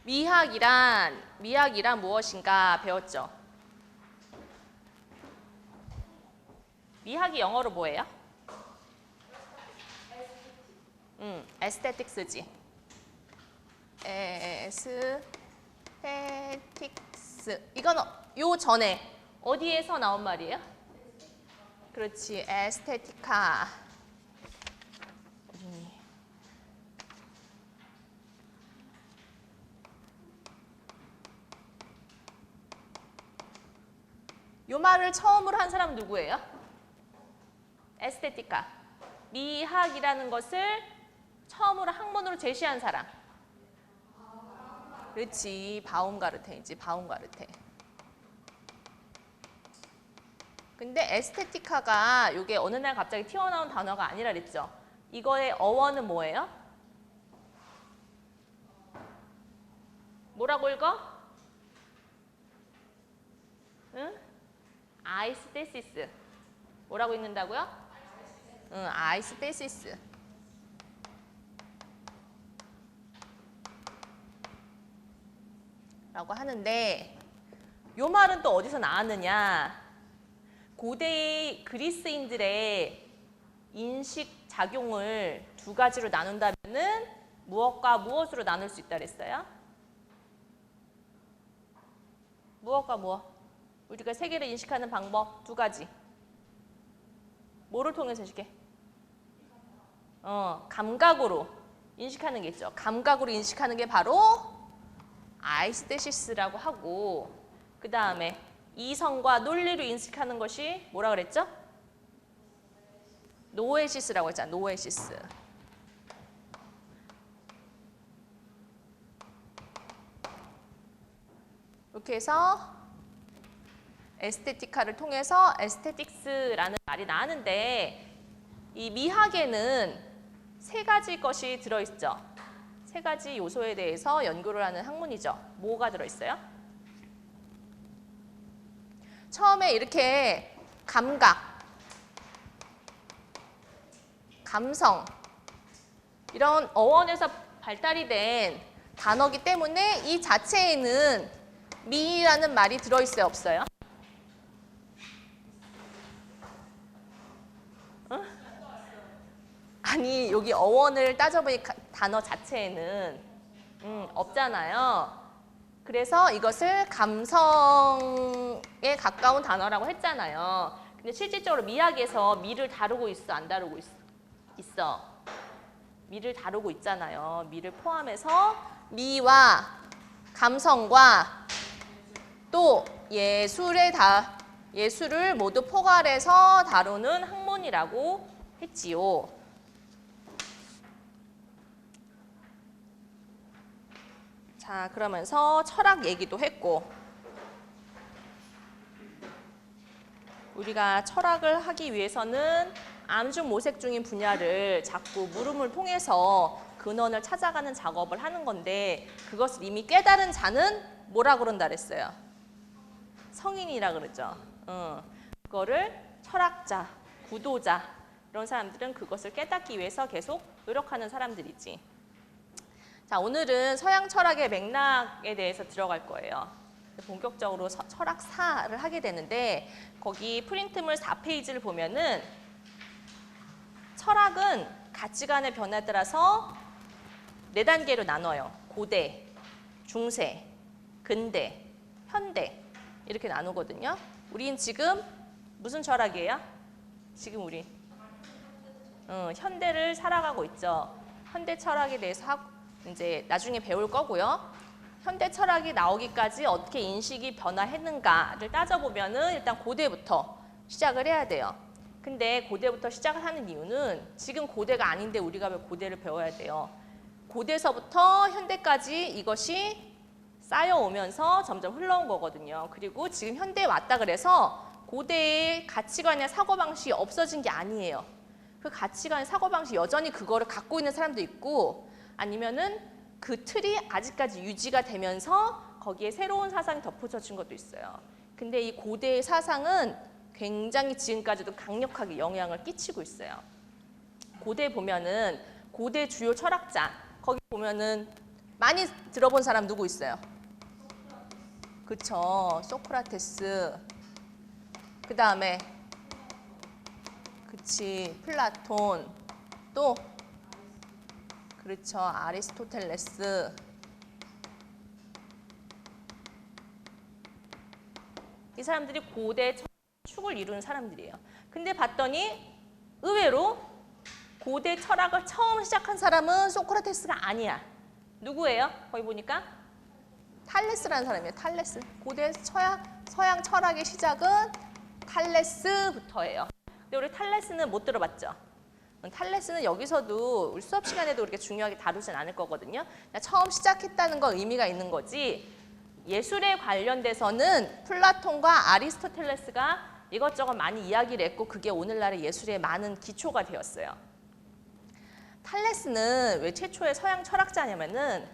미학이란 무엇인가 배웠죠? 미학이 영어로 뭐예요? 에스테틱스지. 에스테틱스. 이건 요 전에 어디에서 나온 말이에요? 그렇지, 에스테티카. 요 말을 처음으로 한 사람은 누구예요? 에스테티카. 미학이라는 것을 처음으로 학문으로 제시한 사람. 그렇지, 바움가르테이지, 바움가르테. 근데 에스테티카가 이게 어느 날 갑자기 튀어나온 단어가 아니라 그랬죠. 이거의 어원은 뭐예요? 뭐라고 읽어? 응? 아이스테시스. 뭐라고 읽는다고요? 응, 아이스테시스. 라고 하는데 요 말은 또 어디서 나왔느냐? 고대의 그리스인들의 인식 작용을 두 가지로 나눈다면은 무엇과 무엇으로 나눌 수 있다 그랬어요? 무엇과 무엇? 우리가 세계를 인식하는 방법 두 가지. 뭐를 통해서 인식해? 감각으로 인식하는 게 있죠. 감각으로 인식하는 게 바로 아이스테시스라고 하고, 그 다음에 이성과 논리로 인식하는 것이 뭐라 그랬죠? 노에시스라고 했잖아. 노에시스. 이렇게 해서 에스테티카를 통해서 에스테틱스라는 말이 나왔는데, 이 미학에는 세 가지 것이 들어있죠. 세 가지 요소에 대해서 연구를 하는 학문이죠. 뭐가 들어있어요? 처음에 이렇게 감각, 감성 이런 어원에서 발달이 된 단어기 때문에 이 자체에는 미라는 말이 들어있어요? 없어요? 아니, 여기 어원을 따져보니 단어 자체에는 없잖아요. 그래서 이것을 감성에 가까운 단어라고 했잖아요. 근데 실질적으로 미학에서 미를 다루고 있어, 안 다루고 있어? 미를 다루고 있잖아요. 미를 포함해서 미와 감성과 또 예술을 모두 포괄해서 다루는 학문이라고 했지요. 자, 그러면서 철학 얘기도 했고, 우리가 철학을 하기 위해서는 암중모색 중인 분야를 자꾸 물음을 통해서 근원을 찾아가는 작업을 하는 건데, 그것을 이미 깨달은 자는 뭐라 그런다 그랬어요? 성인이라 그러죠. 그거를 철학자, 구도자 이런 사람들은 그것을 깨닫기 위해서 계속 노력하는 사람들이지. 자, 오늘은 서양 철학의 맥락에 대해서 들어갈 거예요. 본격적으로 철학사를 하게 되는데, 거기 프린트물 4페이지를 보면은 철학은 가치관의 변화에 따라서 4단계로 나눠요. 고대, 중세, 근대, 현대 이렇게 나누거든요. 우린 지금 무슨 철학이에요? 지금 우리 현대를 살아가고 있죠. 현대 철학에 대해서 이제 나중에 배울 거고요. 현대 철학이 나오기까지 어떻게 인식이 변화했는가를 따져보면은 일단 고대부터 시작을 해야 돼요. 근데 고대부터 시작을 하는 이유는 지금 고대가 아닌데 우리가 왜 고대를 배워야 돼요? 고대서부터 현대까지 이것이 쌓여오면서 점점 흘러온 거거든요. 그리고 지금 현대에 왔다 그래서 고대의 가치관이나 사고방식이 없어진 게 아니에요. 그 가치관, 사고방식 여전히 그거를 갖고 있는 사람도 있고, 아니면은 그 틀이 아직까지 유지가 되면서 거기에 새로운 사상이 덧붙여진 것도 있어요. 근데 이 고대의 사상은 굉장히 지금까지도 강력하게 영향을 끼치고 있어요. 고대 보면은 고대 주요 철학자, 거기 보면은 많이 들어본 사람 누구 있어요? 그쵸, 소크라테스. 그 다음에 그치, 플라톤. 또 그렇죠, 아리스토텔레스. 이 사람들이 고대 축을 이루는 사람들이에요. 근데 봤더니 의외로 고대 철학을 처음 시작한 사람은 소크라테스가 아니야. 누구예요? 거기 보니까 탈레스라는 사람이에요. 탈레스. 고대 서양 철학의 시작은 탈레스부터예요. 근데 우리 탈레스는 못 들어봤죠? 탈레스는 여기서도 우리 수업 시간에도 그렇게 중요하게 다루진 않을 거거든요. 처음 시작했다는 건 의미가 있는 거지. 예술에 관련돼서는 플라톤과 아리스토텔레스가 이것저것 많이 이야기를 했고 그게 오늘날의 예술의 많은 기초가 되었어요. 탈레스는 왜 최초의 서양 철학자냐면은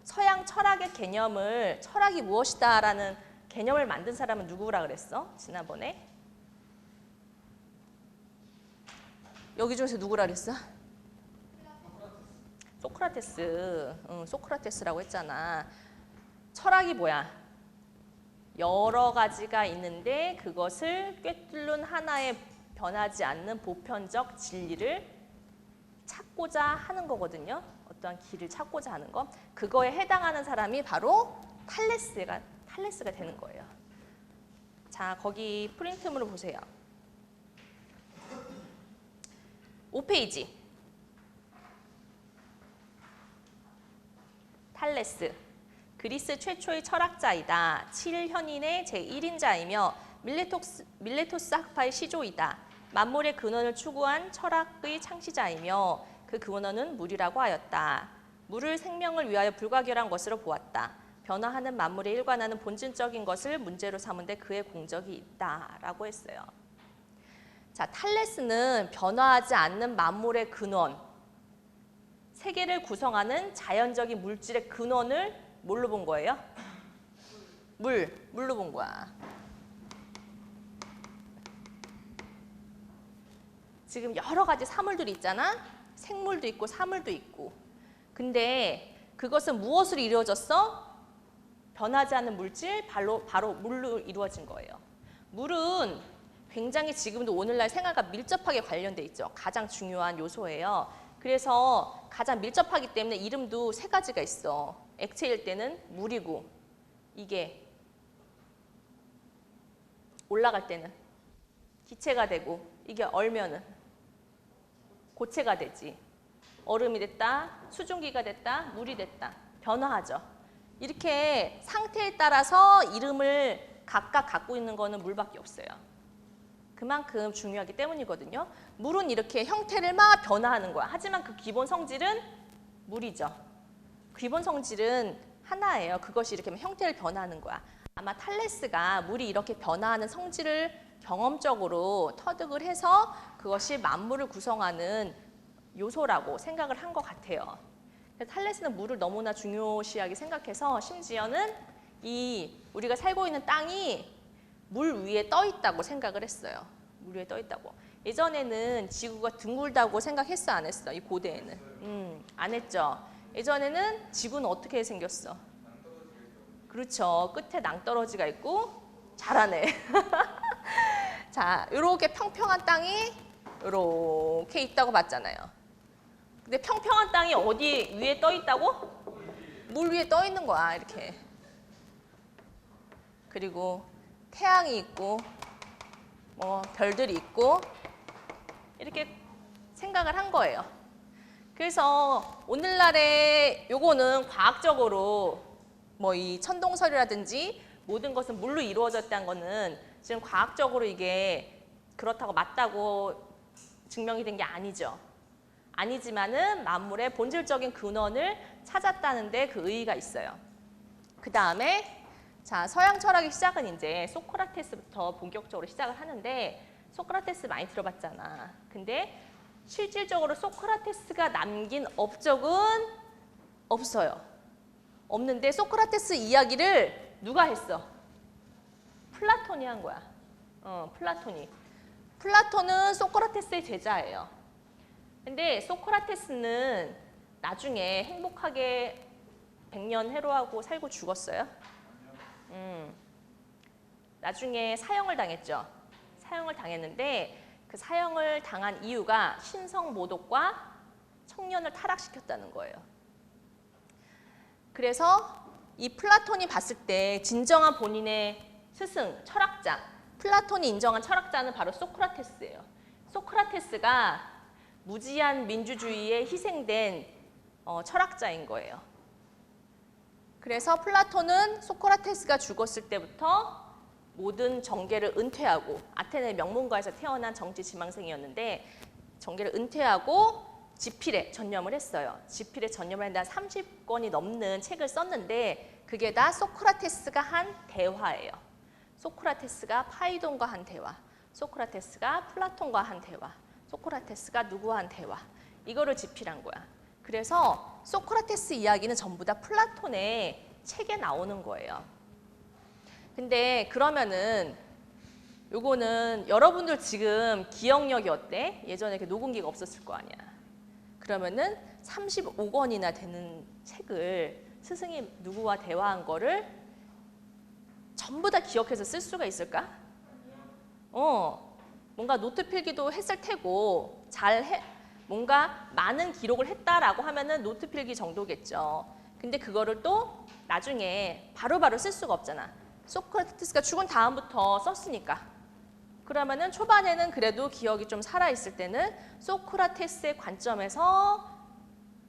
서양 철학의 개념을 철학이 무엇이다라는 개념을 만든 사람은 누구라 그랬어? 지난번에? 여기 중에서 누구라 그랬어? 소크라테스. 소크라테스라고 했잖아. 철학이 뭐야? 여러 가지가 있는데 그것을 꿰뚫는 하나의 변하지 않는 보편적 진리를 찾고자 하는 거거든요. 어떠한 길을 찾고자 하는 거. 그거에 해당하는 사람이 바로 탈레스가 되는 거예요. 자, 거기 프린트물을 보세요. 5페이지. 탈레스. 그리스 최초의 철학자이다. 7현인의 제1인자이며 밀레토스 학파의 시조이다. 만물의 근원을 추구한 철학의 창시자이며 그 근원은 물이라고 하였다. 물을 생명을 위하여 불가결한 것으로 보았다. 변화하는 만물에 일관하는 본질적인 것을 문제로 삼은 데 그의 공적이 있다라고 했어요. 자, 탈레스는 변화하지 않는 만물의 근원, 세계를 구성하는 자연적인 물질의 근원을 뭘로 본 거예요? 물로 본 거야. 지금 여러 가지 사물들이 있잖아. 생물도 있고 사물도 있고. 근데 그것은 무엇으로 이루어졌어? 변하지 않는 물질, 바로 물로 이루어진 거예요. 물은 굉장히 지금도 오늘날 생활과 밀접하게 관련돼 있죠. 가장 중요한 요소예요. 그래서 가장 밀접하기 때문에 이름도 세 가지가 있어. 액체일 때는 물이고, 이게 올라갈 때는 기체가 되고, 이게 얼면은 고체가 되지. 얼음이 됐다, 수증기가 됐다, 물이 됐다. 변화하죠. 이렇게 상태에 따라서 이름을 각각 갖고 있는 거는 물밖에 없어요. 그만큼 중요하기 때문이거든요. 물은 이렇게 형태를 막 변화하는 거야. 하지만 그 기본 성질은 물이죠. 기본 성질은 하나예요. 그것이 이렇게 형태를 변화하는 거야. 아마 탈레스가 물이 이렇게 변화하는 성질을 경험적으로 터득을 해서 그것이 만물을 구성하는 요소라고 생각을 한 것 같아요. 탈레스는 물을 너무나 중요시하게 생각해서 심지어는 우리가 살고 있는 땅이 물 위에 떠 있다고 생각을 했어요. 물 위에 떠 있다고. 예전에는 지구가 둥글다고 생각했어, 안 했어? 이 고대에는. 안 했죠. 예전에는 지구는 어떻게 생겼어? 그렇죠. 끝에 낭떠러지가 있고 잘하네. 자, 이렇게 평평한 땅이 이렇게 있다고 봤잖아요. 근데 평평한 땅이 어디 위에 떠 있다고? 물 위에 떠 있는 거야, 이렇게. 그리고 태양이 있고 별들이 있고 이렇게 생각을 한 거예요. 그래서 오늘날에 요거는 과학적으로 이 천동설이라든지 모든 것은 물로 이루어졌다는 거는 지금 과학적으로 이게 그렇다고 맞다고 증명이 된 게 아니죠. 아니지만은 만물의 본질적인 근원을 찾았다는데 그 의의가 있어요. 그 다음에 자, 서양 철학의 시작은 이제 소크라테스부터 본격적으로 시작을 하는데 소크라테스 많이 들어봤잖아. 근데 실질적으로 소크라테스가 남긴 업적은 없어요. 없는데 소크라테스 이야기를 누가 했어? 플라톤이 한 거야. 플라톤이. 플라톤은 소크라테스의 제자예요. 근데 소크라테스는 나중에 행복하게 100년 해로하고 살고 죽었어요? 나중에 사형을 당했죠. 사형을 당했는데 그 사형을 당한 이유가 신성모독과 청년을 타락시켰다는 거예요. 그래서 이 플라톤이 봤을 때 진정한 본인의 스승, 철학자, 플라톤이 인정한 철학자는 바로 소크라테스예요. 소크라테스가 무지한 민주주의에 희생된 철학자인 거예요. 그래서 플라톤은 소크라테스가 죽었을 때부터 모든 정계를 은퇴하고, 아테네 명문가에서 태어난 정치 지망생이었는데 정계를 은퇴하고 지필에 전념을 했어요. 지필에 전념을 했는데 30권이 넘는 책을 썼는데 그게 다 소크라테스가 한 대화예요. 소크라테스가 파이돈과 한 대화, 소크라테스가 플라톤과 한 대화, 소크라테스가 누구와 한 대화, 이거를 지필한 거야. 그래서 소크라테스 이야기는 전부 다 플라톤의 책에 나오는 거예요. 근데 그러면은 요거는 여러분들 지금 기억력이 어때? 예전에 이렇게 녹음기가 없었을 거 아니야. 그러면은 35권이나 되는 책을 스승이 누구와 대화한 거를 전부 다 기억해서 쓸 수가 있을까? 뭔가 노트 필기도 했을 테고 뭔가 많은 기록을 했다라고 하면은 노트 필기 정도겠죠. 근데 그거를 또 나중에 바로바로 쓸 수가 없잖아. 소크라테스가 죽은 다음부터 썼으니까. 그러면은 초반에는 그래도 기억이 좀 살아있을 때는 소크라테스의 관점에서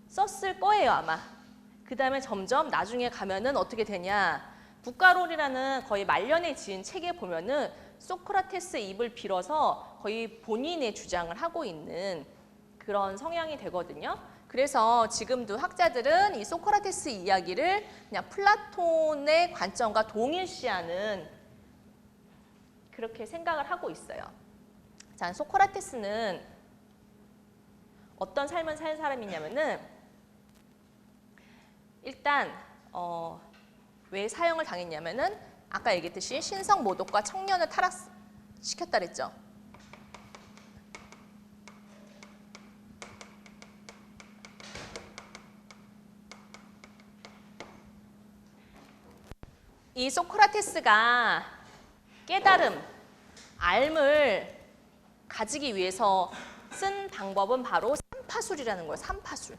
썼을 거예요, 아마. 그 다음에 점점 나중에 가면은 어떻게 되냐. 국가론이라는 거의 말년에 지은 책에 보면은 소크라테스의 입을 빌어서 거의 본인의 주장을 하고 있는 그런 성향이 되거든요. 그래서 지금도 학자들은 이 소크라테스 이야기를 그냥 플라톤의 관점과 동일시하는 그렇게 생각을 하고 있어요. 자, 소크라테스는 어떤 삶을 산 사람이냐면은 일단 왜 사형을 당했냐면은 아까 얘기했듯이 신성모독과 청년을 타락시켰다 그랬죠. 이 소크라테스가 깨달음, 알을 가지기 위해서 쓴 방법은 바로 삼파술이라는 거예요. 삼파술.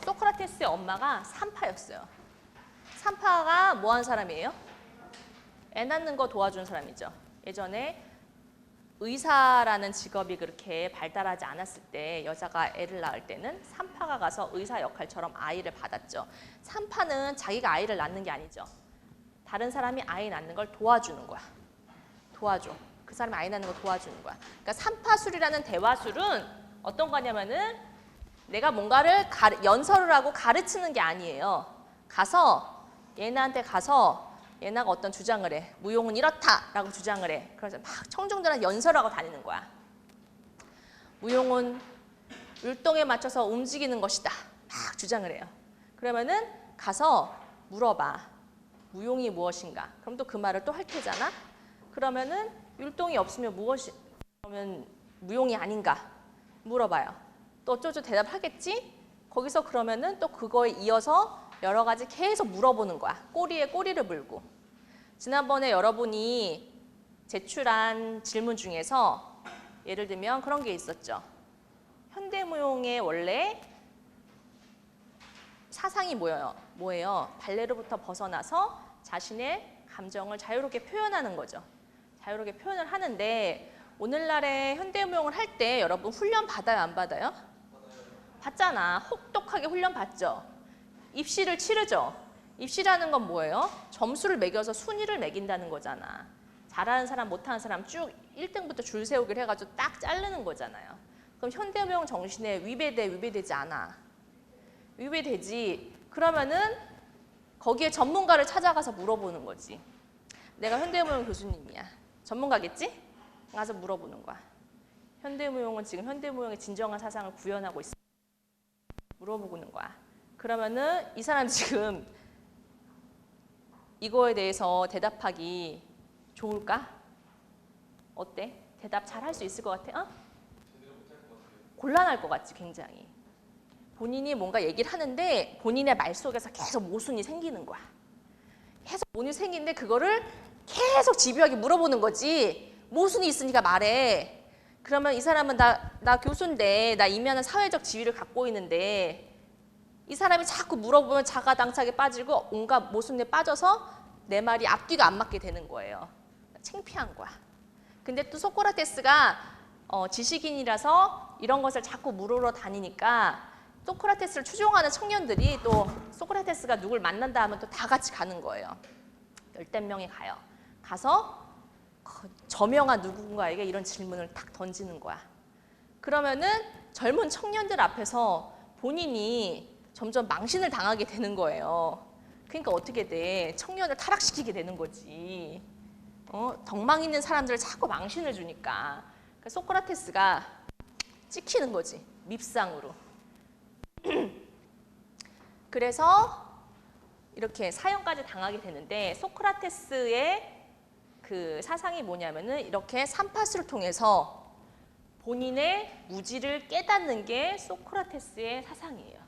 소크라테스의 엄마가 산파였어요. 산파가 뭐 하는 사람이에요? 애 낳는 거 도와주는 사람이죠. 예전에 의사라는 직업이 그렇게 발달하지 않았을 때 여자가 애를 낳을 때는 산파가 가서 의사 역할처럼 아이를 받았죠. 산파는 자기가 아이를 낳는 게 아니죠. 다른 사람이 아이 낳는 걸 도와주는 거야. 도와줘. 그 사람이 아이 낳는 걸 도와주는 거야. 그러니까 산파술이라는 대화술은 어떤 거냐면은 내가 뭔가를 연설을 하고 가르치는 게 아니에요. 가서 얘네한테 가서 얘네가 어떤 주장을 해. 무용은 이렇다라고 주장을 해. 그래서 막 청중들한테 연설하고 다니는 거야. 무용은 율동에 맞춰서 움직이는 것이다. 막 주장을 해요. 그러면은 가서 물어봐. 무용이 무엇인가? 그럼 또 그 말을 또 할 테잖아. 그러면은 율동이 없으면 그러면 무용이 아닌가? 물어봐요. 또 어쩌죠 대답하겠지? 거기서 그러면은 또 그거에 이어서 여러 가지 계속 물어보는 거야. 꼬리에 꼬리를 물고. 지난번에 여러분이 제출한 질문 중에서 예를 들면 그런 게 있었죠. 현대무용의 원래 사상이 뭐예요? 발레로부터 벗어나서 자신의 감정을 자유롭게 표현하는 거죠. 자유롭게 표현을 하는데 오늘날의 현대무용을 할 때 여러분 훈련 받아요? 안 받아요? 받잖아. 혹독하게 훈련 받죠. 입시를 치르죠. 입시라는 건 뭐예요? 점수를 매겨서 순위를 매긴다는 거잖아. 잘하는 사람, 못하는 사람 쭉 1등부터 줄 세우기를 해가지고 딱 자르는 거잖아요. 그럼 현대무용 정신에 위배되지 않아. 위배되지. 그러면은 거기에 전문가를 찾아가서 물어보는 거지. 내가 현대무용 교수님이야. 전문가겠지? 가서 물어보는 거야. 현대무용은 지금 현대무용의 진정한 사상을 구현하고 있어. 물어보는 거야. 그러면은 이 사람 지금 이거에 대해서 대답하기 좋을까? 어때? 대답 잘 할 수 있을 것 같아? 곤란할 것 같지, 굉장히. 본인이 뭔가 얘기를 하는데 본인의 말 속에서 계속 모순이 생기는 거야. 계속 모순이 생기는데 그거를 계속 집요하게 물어보는 거지. 모순이 있으니까 말해. 그러면 이 사람은 나 교수인데 나 이면은 사회적 지위를 갖고 있는데 이 사람이 자꾸 물어보면 자가당착에 빠지고 온갖 모순에 빠져서 내 말이 앞뒤가 안 맞게 되는 거예요. 창피한 거야. 근데 또 소크라테스가 지식인이라서 이런 것을 자꾸 물으러 다니니까 소크라테스를 추종하는 청년들이 또 소크라테스가 누굴 만난다 하면 또 다 같이 가는 거예요. 열댓 명이 가요. 가서 저명한 누군가에게 이런 질문을 탁 던지는 거야. 그러면은 젊은 청년들 앞에서 본인이 점점 망신을 당하게 되는 거예요. 그러니까 어떻게 돼? 청년을 타락시키게 되는 거지. 덕망 있는 사람들을 자꾸 망신을 주니까. 그러니까 소크라테스가 찍히는 거지. 밉상으로. 그래서 이렇게 사형까지 당하게 되는데 소크라테스의 그 사상이 뭐냐면은 이렇게 삼파스를 통해서 본인의 무지를 깨닫는 게 소크라테스의 사상이에요.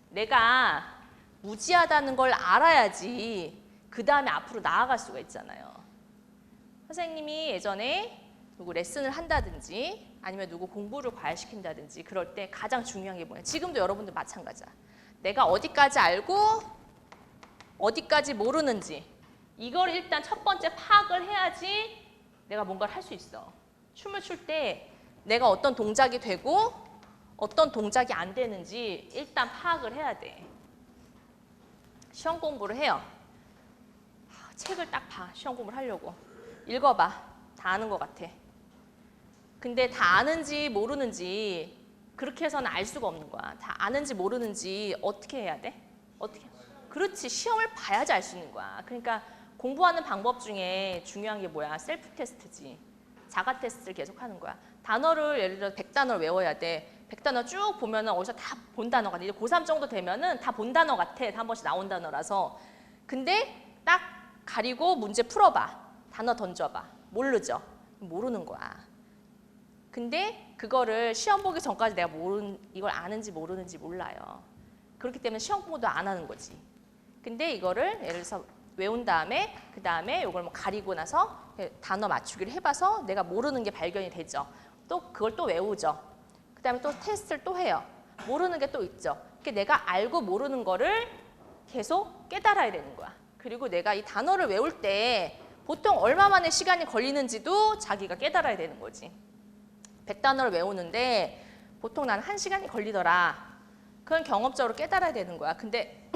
내가 무지하다는 걸 알아야지 그 다음에 앞으로 나아갈 수가 있잖아요. 선생님이 예전에 누구 레슨을 한다든지 아니면 누구 공부를 과외시킨다든지 그럴 때 가장 중요한 게 뭐냐. 지금도 여러분들 마찬가지야. 내가 어디까지 알고 어디까지 모르는지 이걸 일단 첫 번째 파악을 해야지 내가 뭔가를 할 수 있어. 춤을 출 때 내가 어떤 동작이 되고 어떤 동작이 안 되는지 일단 파악을 해야 돼. 시험 공부를 해요. 책을 딱 봐. 시험 공부를 하려고. 읽어봐. 다 아는 것 같아. 근데 다 아는지 모르는지 그렇게 해서는 알 수가 없는 거야. 다 아는지 모르는지 어떻게 해야 돼? 어떻게? 그렇지. 시험을 봐야지 알 수 있는 거야. 그러니까 공부하는 방법 중에 중요한 게 뭐야? 셀프 테스트지. 자가 테스트를 계속 하는 거야. 단어를 예를 들어 100단어를 외워야 돼. 100단어 쭉 보면은 어디서 다 본 단어 같아. 이제 고3 정도 되면은 다 본 단어 같아. 다 한 번씩 나온 단어라서. 근데 딱 가리고 문제 풀어봐. 단어 던져봐. 모르죠? 모르는 거야. 근데 그거를 시험 보기 전까지 내가 이걸 아는지 모르는지 몰라요. 그렇기 때문에 시험 공부도 안 하는 거지. 근데 이거를 예를 들어서 외운 다음에 그 다음에 이걸 뭐 가리고 나서 단어 맞추기를 해봐서 내가 모르는 게 발견이 되죠. 또 그걸 또 외우죠. 그 다음에 또 테스트를 또 해요. 모르는 게 또 있죠. 그러니까 내가 알고 모르는 거를 계속 깨달아야 되는 거야. 그리고 내가 이 단어를 외울 때 보통 얼마 만에 시간이 걸리는지도 자기가 깨달아야 되는 거지. 100단어를 외우는데 보통 난 1시간이 걸리더라. 그건 경험적으로 깨달아야 되는 거야. 근데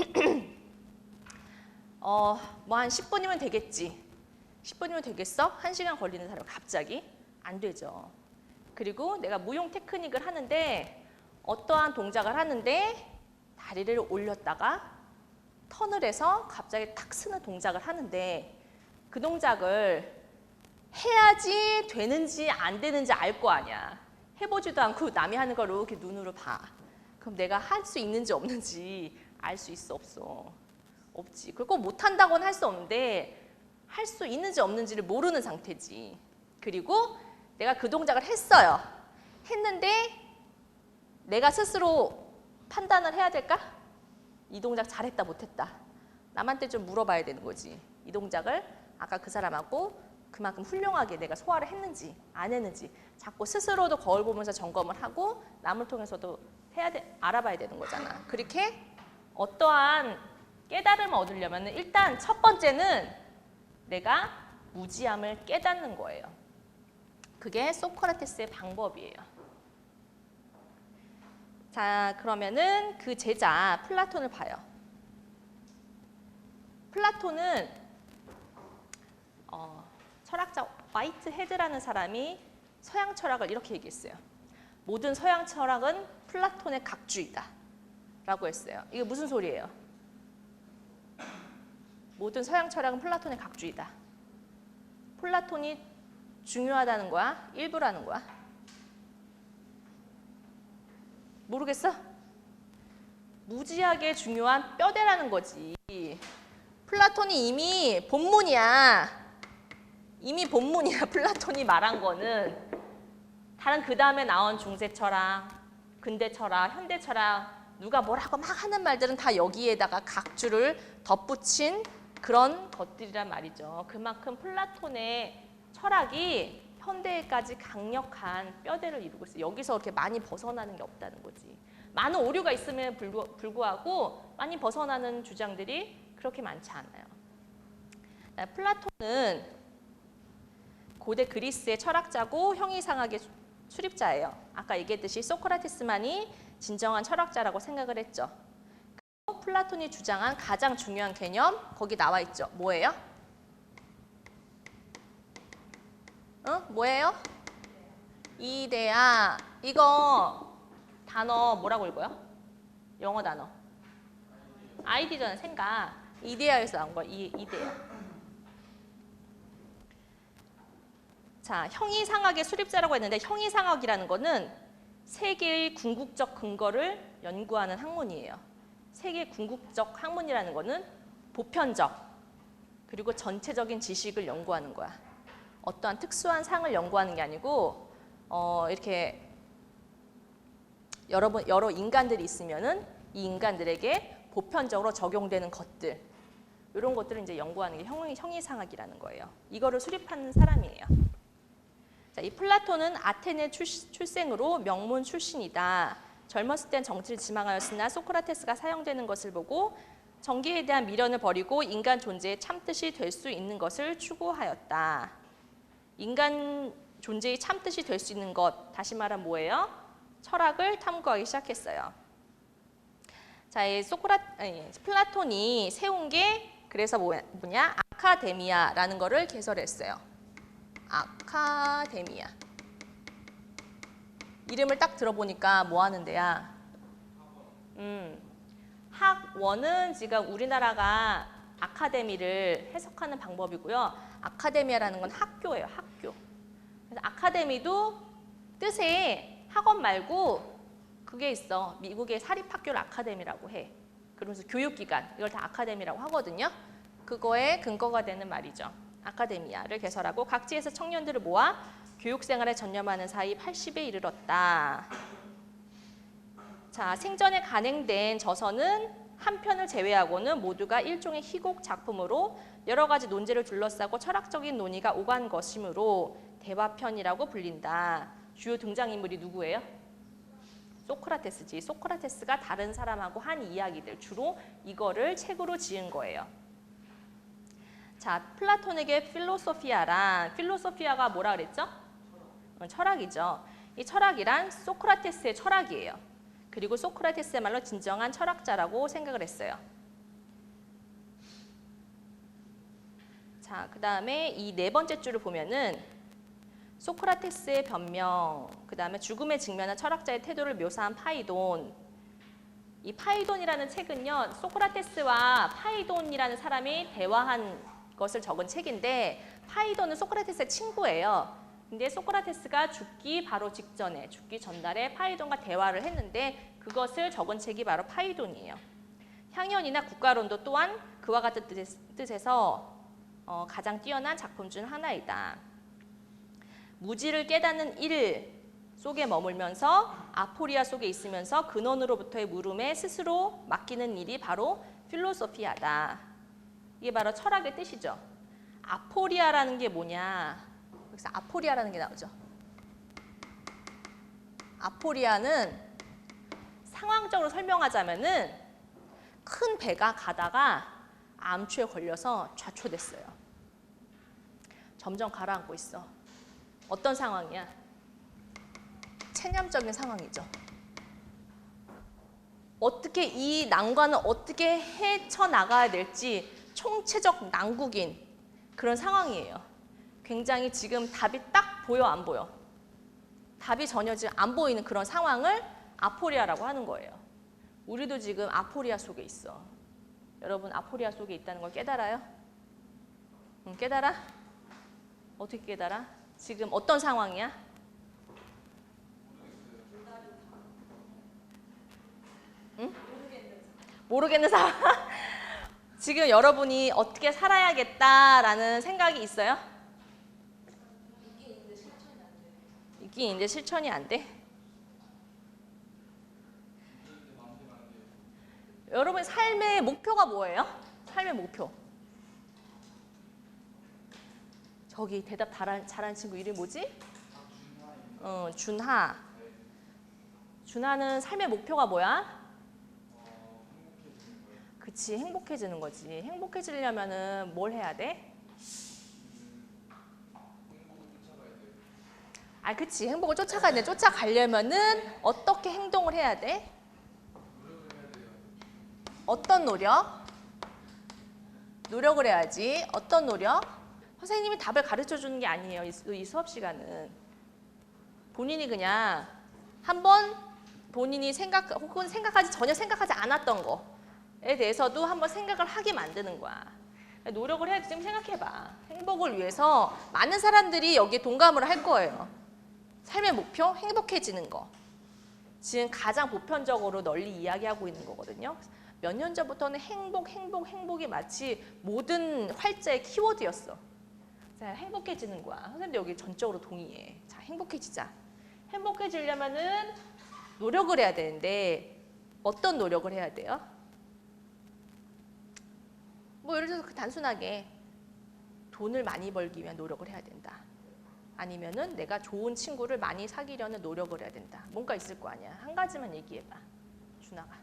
뭐 한 10분이면 되겠지. 10분이면 되겠어? 1시간 걸리는 사람 갑자기? 안 되죠. 그리고 내가 무용 테크닉을 하는데 어떠한 동작을 하는데 다리를 올렸다가 턴을 해서 갑자기 탁 쓰는 동작을 하는데 그 동작을 해야지 되는지 안 되는지 알 거 아니야. 해보지도 않고 남이 하는 걸 이렇게 눈으로 봐. 그럼 내가 할 수 있는지 없는지 알 수 있어 없어? 없지. 그걸 꼭 못한다고는 할 수 없는데 할 수 있는지 없는지를 모르는 상태지. 그리고 내가 그 동작을 했어요. 했는데 내가 스스로 판단을 해야 될까? 이 동작 잘했다 못했다. 남한테 좀 물어봐야 되는 거지. 이 동작을 아까 그 사람하고 그만큼 훌륭하게 내가 소화를 했는지 안 했는지 자꾸 스스로도 거울 보면서 점검을 하고 남을 통해서도 알아봐야 되는 거잖아. 그렇게 어떠한 깨달음을 얻으려면 일단 첫 번째는 내가 무지함을 깨닫는 거예요. 그게 소크라테스의 방법이에요. 자, 그러면은 그 제자 플라톤을 봐요. 플라톤은 철학자 화이트 헤드라는 사람이 서양 철학을 이렇게 얘기했어요. 모든 서양 철학은 플라톤의 각주이다 라고 했어요. 이게 무슨 소리예요? 모든 서양 철학은 플라톤의 각주이다. 플라톤이 중요하다는 거야? 일부라는 거야? 모르겠어? 무지하게 중요한 뼈대라는 거지. 플라톤이 이미 본문이야. 이미 본문이야. 플라톤이 말한 거는. 다른 그 다음에 나온 중세 철학, 근대 철학, 현대 철학 누가 뭐라고 막 하는 말들은 다 여기에다가 각주를 덧붙인 그런 것들이란 말이죠. 그만큼 플라톤의 철학이 현대에까지 강력한 뼈대를 이루고 있어요. 여기서 그렇게 많이 벗어나는 게 없다는 거지. 많은 오류가 있음에 불구하고 많이 벗어나는 주장들이 그렇게 많지 않아요. 플라톤은 고대 그리스의 철학자고 형이상학의 수립자예요. 아까 얘기했듯이 소크라테스만이 진정한 철학자라고 생각을 했죠. 그리고 플라톤이 주장한 가장 중요한 개념 거기 나와 있죠. 뭐예요? 뭐예요? 이데아. 이거 단어 뭐라고 읽어요? 영어 단어. 아이디어는 생각. 이데아에서 나온 거. 이데아. 자, 형이상학의 수립자라고 했는데 형이상학이라는 거는 세계의 궁극적 근거를 연구하는 학문이에요. 세계 궁극적 학문이라는 거는 보편적 그리고 전체적인 지식을 연구하는 거야. 어떠한 특수한 상을 연구하는 게 아니고 이렇게 여러 인간들이 있으면은 이 인간들에게 보편적으로 적용되는 것들 이런 것들을 이제 연구하는 게 형이상학이라는 거예요. 이거를 수립한 사람이에요. 자, 이 플라톤은 아테네 출생으로 명문 출신이다. 젊었을 땐 정치를 지망하였으나 소크라테스가 사형되는 것을 보고 정계에 대한 미련을 버리고 인간 존재의 참뜻이 될 수 있는 것을 추구하였다. 인간 존재의 참뜻이 될 수 있는 것, 다시 말하면 뭐예요? 철학을 탐구하기 시작했어요. 자, 이 플라톤이 세운 게 그래서 뭐냐? 아카데미아라는 거를 개설했어요. 아카데미아. 이름을 딱 들어보니까 뭐 하는 데야? 학원은 지금 우리나라가 아카데미를 해석하는 방법이고요. 아카데미아라는 건 학교예요. 학교. 그래서 아카데미도 뜻에 학원 말고 그게 있어. 미국의 사립학교를 아카데미라고 해. 그러면서 교육기관, 이걸 다 아카데미라고 하거든요. 그거에 근거가 되는 말이죠. 아카데미아를 개설하고 각지에서 청년들을 모아 교육생활에 전념하는 사이 80에 이르렀다. 자, 생전에 간행된 저서는 한 편을 제외하고는 모두가 일종의 희곡 작품으로 여러 가지 논제를 둘러싸고 철학적인 논의가 오간 것이므로 대화편이라고 불린다. 주요 등장인물이 누구예요? 소크라테스지. 소크라테스가 다른 사람하고 한 이야기들, 주로 이거를 책으로 지은 거예요. 자, 플라톤에게 필로소피아가 뭐라 그랬죠? 철학이죠. 이 철학이란 소크라테스의 철학이에요. 그리고 소크라테스야말로 진정한 철학자라고 생각을 했어요. 자, 그 다음에 이 네 번째 줄을 보면은 소크라테스의 변명, 그 다음에 죽음에 직면한 철학자의 태도를 묘사한 파이돈. 이 파이돈이라는 책은요, 소크라테스와 파이돈이라는 사람이 대화한 것을 적은 책인데 파이돈은 소크라테스의 친구예요. 근데 소크라테스가 죽기 바로 직전에, 죽기 전날에 파이돈과 대화를 했는데 그것을 적은 책이 바로 파이돈이에요. 향연이나 국가론도 또한 그와 같은 뜻에서 가장 뛰어난 작품 중 하나이다. 무지를 깨닫는 일 속에 머물면서 아포리아 속에 있으면서 근원으로부터의 물음에 스스로 맡기는 일이 바로 필로소피아다. 이게 바로 철학의 뜻이죠. 아포리아라는 게 뭐냐? 여기서 아포리아라는 게 나오죠. 아포리아는 상황적으로 설명하자면은 큰 배가 가다가 암초에 걸려서 좌초됐어요. 점점 가라앉고 있어. 어떤 상황이야? 체념적인 상황이죠. 어떻게 이 난관을 어떻게 헤쳐나가야 될지 총체적 난국인 그런 상황이에요. 굉장히 지금 답이 딱 보여 안 보여? 답이 전혀 지금 안 보이는 그런 상황을 아포리아라고 하는 거예요. 우리도 지금 아포리아 속에 있어. 여러분 아포리아 속에 있다는 걸 깨달아요? 깨달아? 어떻게 깨달아? 지금 어떤 상황이야? 응? 모르겠는 상황. 지금 여러분이 어떻게 살아야겠다라는 생각이 있어요? 있긴 있는데 실천이 안 돼. 삶의 목표가 뭐예요? 삶의 목표. 저기 대답 잘하는 친구 이름이 뭐지? 준하. 준하는 삶의 목표가 뭐야? 그치, 행복해지는 거지. 행복해지려면은 뭘 해야 돼? 아, 그치. 행복을 쫓아가야 돼. 쫓아가려면은 어떻게 행동을 해야 돼? 어떤 노력? 노력을 해야지. 어떤 노력? 선생님이 답을 가르쳐 주는 게 아니에요. 이 수업 시간은. 본인이 그냥 한번 본인이 혹은 전혀 생각하지 않았던 거에 대해서도 한번 생각을 하게 만드는 거야. 노력을 해야지. 지금 생각해봐. 행복을 위해서 많은 사람들이 여기에 동감을 할 거예요. 삶의 목표? 행복해지는 거. 지금 가장 보편적으로 널리 이야기하고 있는 거거든요. 몇 년 전부터는 행복이 마치 모든 활자의 키워드였어. 자, 행복해지는 거야. 선생님도 여기 전적으로 동의해. 자, 행복해지자. 행복해지려면은 노력을 해야 되는데 어떤 노력을 해야 돼요? 뭐 예를 들어서 단순하게 돈을 많이 벌기 위한 노력을 해야 된다. 아니면은 내가 좋은 친구를 많이 사귀려는 노력을 해야 된다. 뭔가 있을 거 아니야. 한 가지만 얘기해봐. 준하가.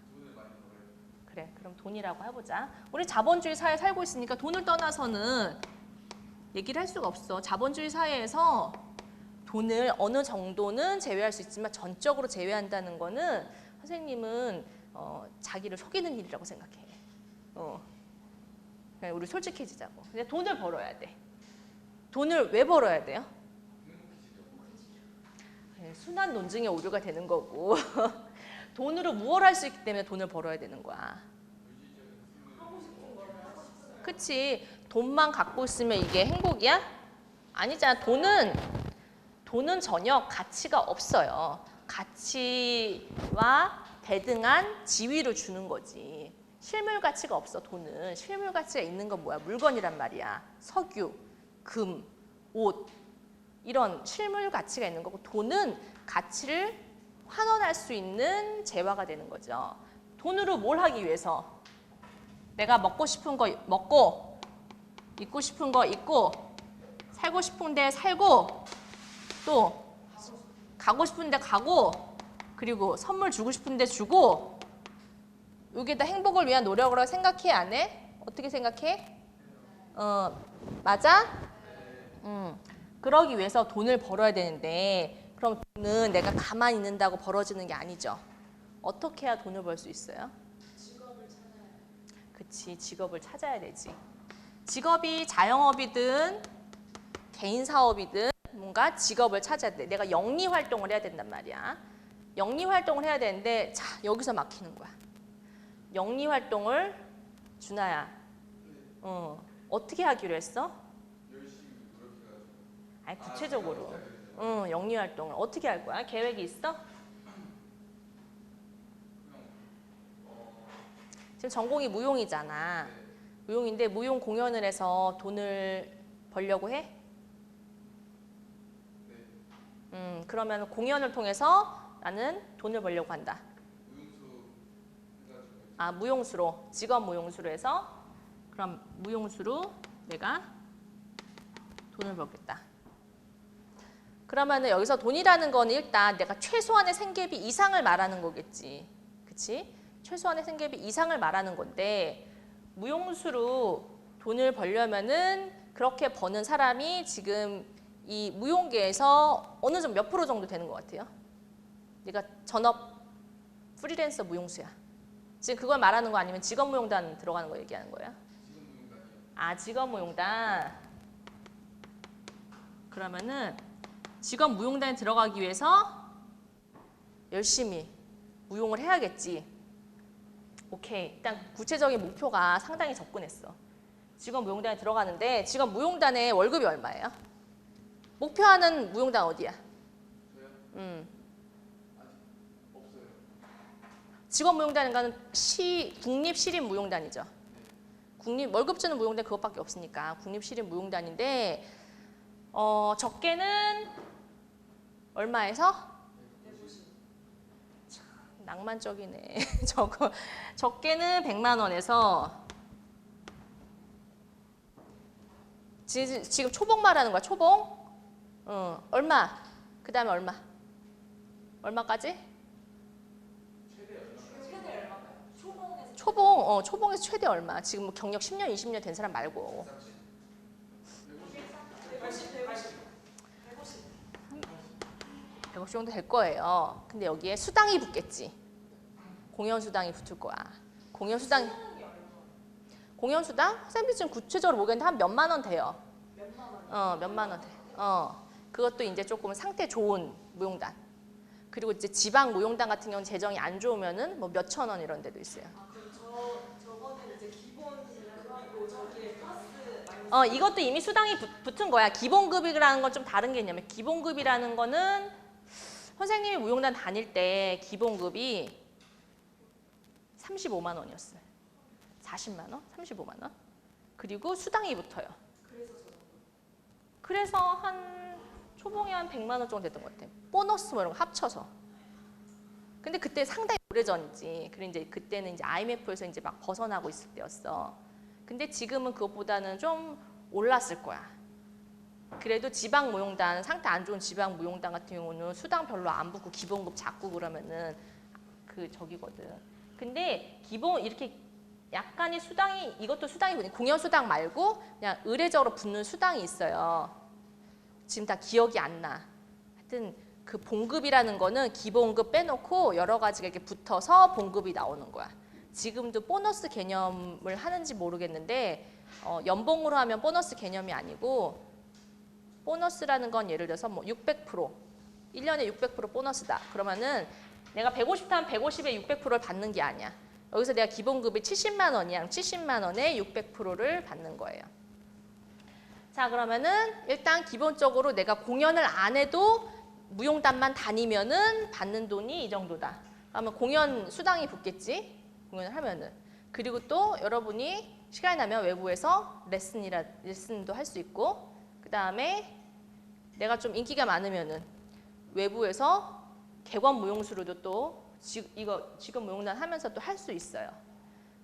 그래, 그럼 돈이라고 해보자. 우리 자본주의 사회에 살고 있으니까 돈을 떠나서는 얘기를 할 수가 없어. 자본주의 사회에서 돈을 어느 정도는 제외할 수 있지만 전적으로 제외한다는 거는 선생님은 자기를 속이는 일이라고 생각해. 그냥 우리 솔직해지자고. 근데 돈을 벌어야 돼. 돈을 왜 벌어야 돼요? 순환 논증의 오류가 되는 거고 돈으로 무엇을 할 수 있기 때문에 돈을 벌어야 되는 거야. 그치? 돈만 갖고 있으면 이게 행복이야? 아니잖아. 돈은 전혀 가치가 없어요. 가치와 대등한 지위를 주는 거지. 실물 가치가 없어. 돈은. 실물 가치가 있는 건 뭐야? 물건이란 말이야. 석유, 금, 옷 이런 실물 가치가 있는 거고 돈은 가치를 환원할 수 있는 재화가 되는 거죠. 돈으로 뭘 하기 위해서? 내가 먹고 싶은 거 먹고 입고 싶은 거 입고 살고 싶은 데 살고 또 가고 싶은 데 가고 그리고 선물 주고 싶은 데 주고 이게 다 행복을 위한 노력으로 생각해 안 해? 어떻게 생각해? 맞아? 그러기 위해서 돈을 벌어야 되는데 그럼 돈은 내가 가만히 있는다고 벌어지는 게 아니죠. 어떻게 해야 돈을 벌 수 있어요? 직업을 찾아야 돼. 그치, 직업을 찾아야 되지. 직업이 자영업이든 개인 사업이든 뭔가 직업을 찾아야 돼. 내가 영리 활동을 해야 된단 말이야. 영리 활동을 해야 되는데 자, 여기서 막히는 거야. 영리 활동을 준하야. 어떻게 하기로 했어? 아니, 구체적으로. 영리 활동을 어떻게 할 거야? 계획이 있어? 지금 전공이 무용이잖아. 무용인데 무용 공연을 해서 돈을 벌려고 해? 그러면 공연을 통해서 나는 돈을 벌려고 한다. 아, 무용수로. 직업 무용수로 해서 그럼 무용수로 내가 돈을 벌겠다. 그러면은 여기서 돈이라는 건 일단 내가 최소한의 생계비 이상을 말하는 거겠지. 그치? 최소한의 생계비 이상을 말하는 건데 무용수로 돈을 벌려면은 그렇게 버는 사람이 지금 이 무용계에서 어느 정도 몇 프로 정도 되는 것 같아요? 네가 전업 프리랜서 무용수야. 지금 그걸 말하는 거 아니면 직업 무용단 들어가는 거 얘기하는 거야? 아, 직업 무용단. 그러면은 직업 무용단에 들어가기 위해서 열심히 무용을 해야겠지. 오케이. 일단 구체적인 목표가 상당히 접근했어. 직업 무용단에 들어가는데 직업 무용단의 월급이 얼마예요? 목표하는 무용단 어디야? 저요? 없어요. 직업 무용단인가는 국립 시립 무용단이죠. 국립 월급 주는 무용단 그것밖에 없으니까 국립 시립 무용단인데 적게는 얼마에서? 낭만적이네. 저거 적게는 100만 원에서 지금 초봉 말하는 거야. 초봉? 얼마? 그 다음에 얼마? 얼마까지? 초봉에서 최대 얼마? 지금 뭐 경력 10년, 20년 된 사람 말고. 150 정도 될 거예요. 근데 여기에 수당이 붙겠지. 공연 수당이 붙을 거야. 공연 수당. 선생님들 지금 구체적으로 모르겠는데 한 몇만 원 돼요. 몇만 원 돼. 그것도 이제 조금 상태 좋은 무용단. 그리고 이제 지방 무용단 같은 경우는 재정이 안 좋으면은 뭐 몇천 원 이런 데도 있어요. 저거는 이제 기본 그리고 저기에 플러스 이것도 이미 수당이 붙은 거야. 기본급이라는 건 좀 다른 게 있냐면 기본급이라는 거는 선생님이 무용단 다닐 때 기본급이 35만 원이었어요. 40만 원? 35만 원? 그리고 수당이 붙어요. 그래서 한 초봉이 한 100만 원 정도 됐던 것 같아요. 보너스 뭐 이런 거 합쳐서. 근데 그때 상당히 오래전이지. 그리고 이제 그때는 이제 IMF에서 이제 막 벗어나고 있을 때였어. 근데 지금은 그것보다는 좀 올랐을 거야. 그래도 지방 무용단, 상태 안 좋은 지방 무용단 같은 경우는 수당 별로 안 붙고 기본급 잡고 그러면은 그 저기거든. 근데 기본 이렇게 약간의 수당이 이것도 수당이 공연 수당 말고 그냥 의례적으로 붙는 수당이 있어요. 지금 다 기억이 안 나. 하여튼 그 봉급이라는 거는 기본급 빼놓고 여러 가지가 이렇게 붙어서 봉급이 나오는 거야. 지금도 보너스 개념을 하는지 모르겠는데 연봉으로 하면 보너스 개념이 아니고 보너스라는 건 예를 들어서 뭐 600%, 1년에 600% 보너스다. 그러면은 내가 150 하면 150에 600%를 받는 게 아니야. 여기서 내가 기본급이 70만 원이야. 70만 원에 600%를 받는 거예요. 자, 그러면은 일단 기본적으로 내가 공연을 안 해도 무용단만 다니면은 받는 돈이 이 정도다. 그러면 공연 수당이 붙겠지? 공연을 하면은. 그리고 또 여러분이 시간이 나면 외부에서 레슨도 할 수 있고, 그 다음에 내가 좀 인기가 많으면은 외부에서 객원 무용수로도 또 지금 무용단 하면서 또 할 수 있어요.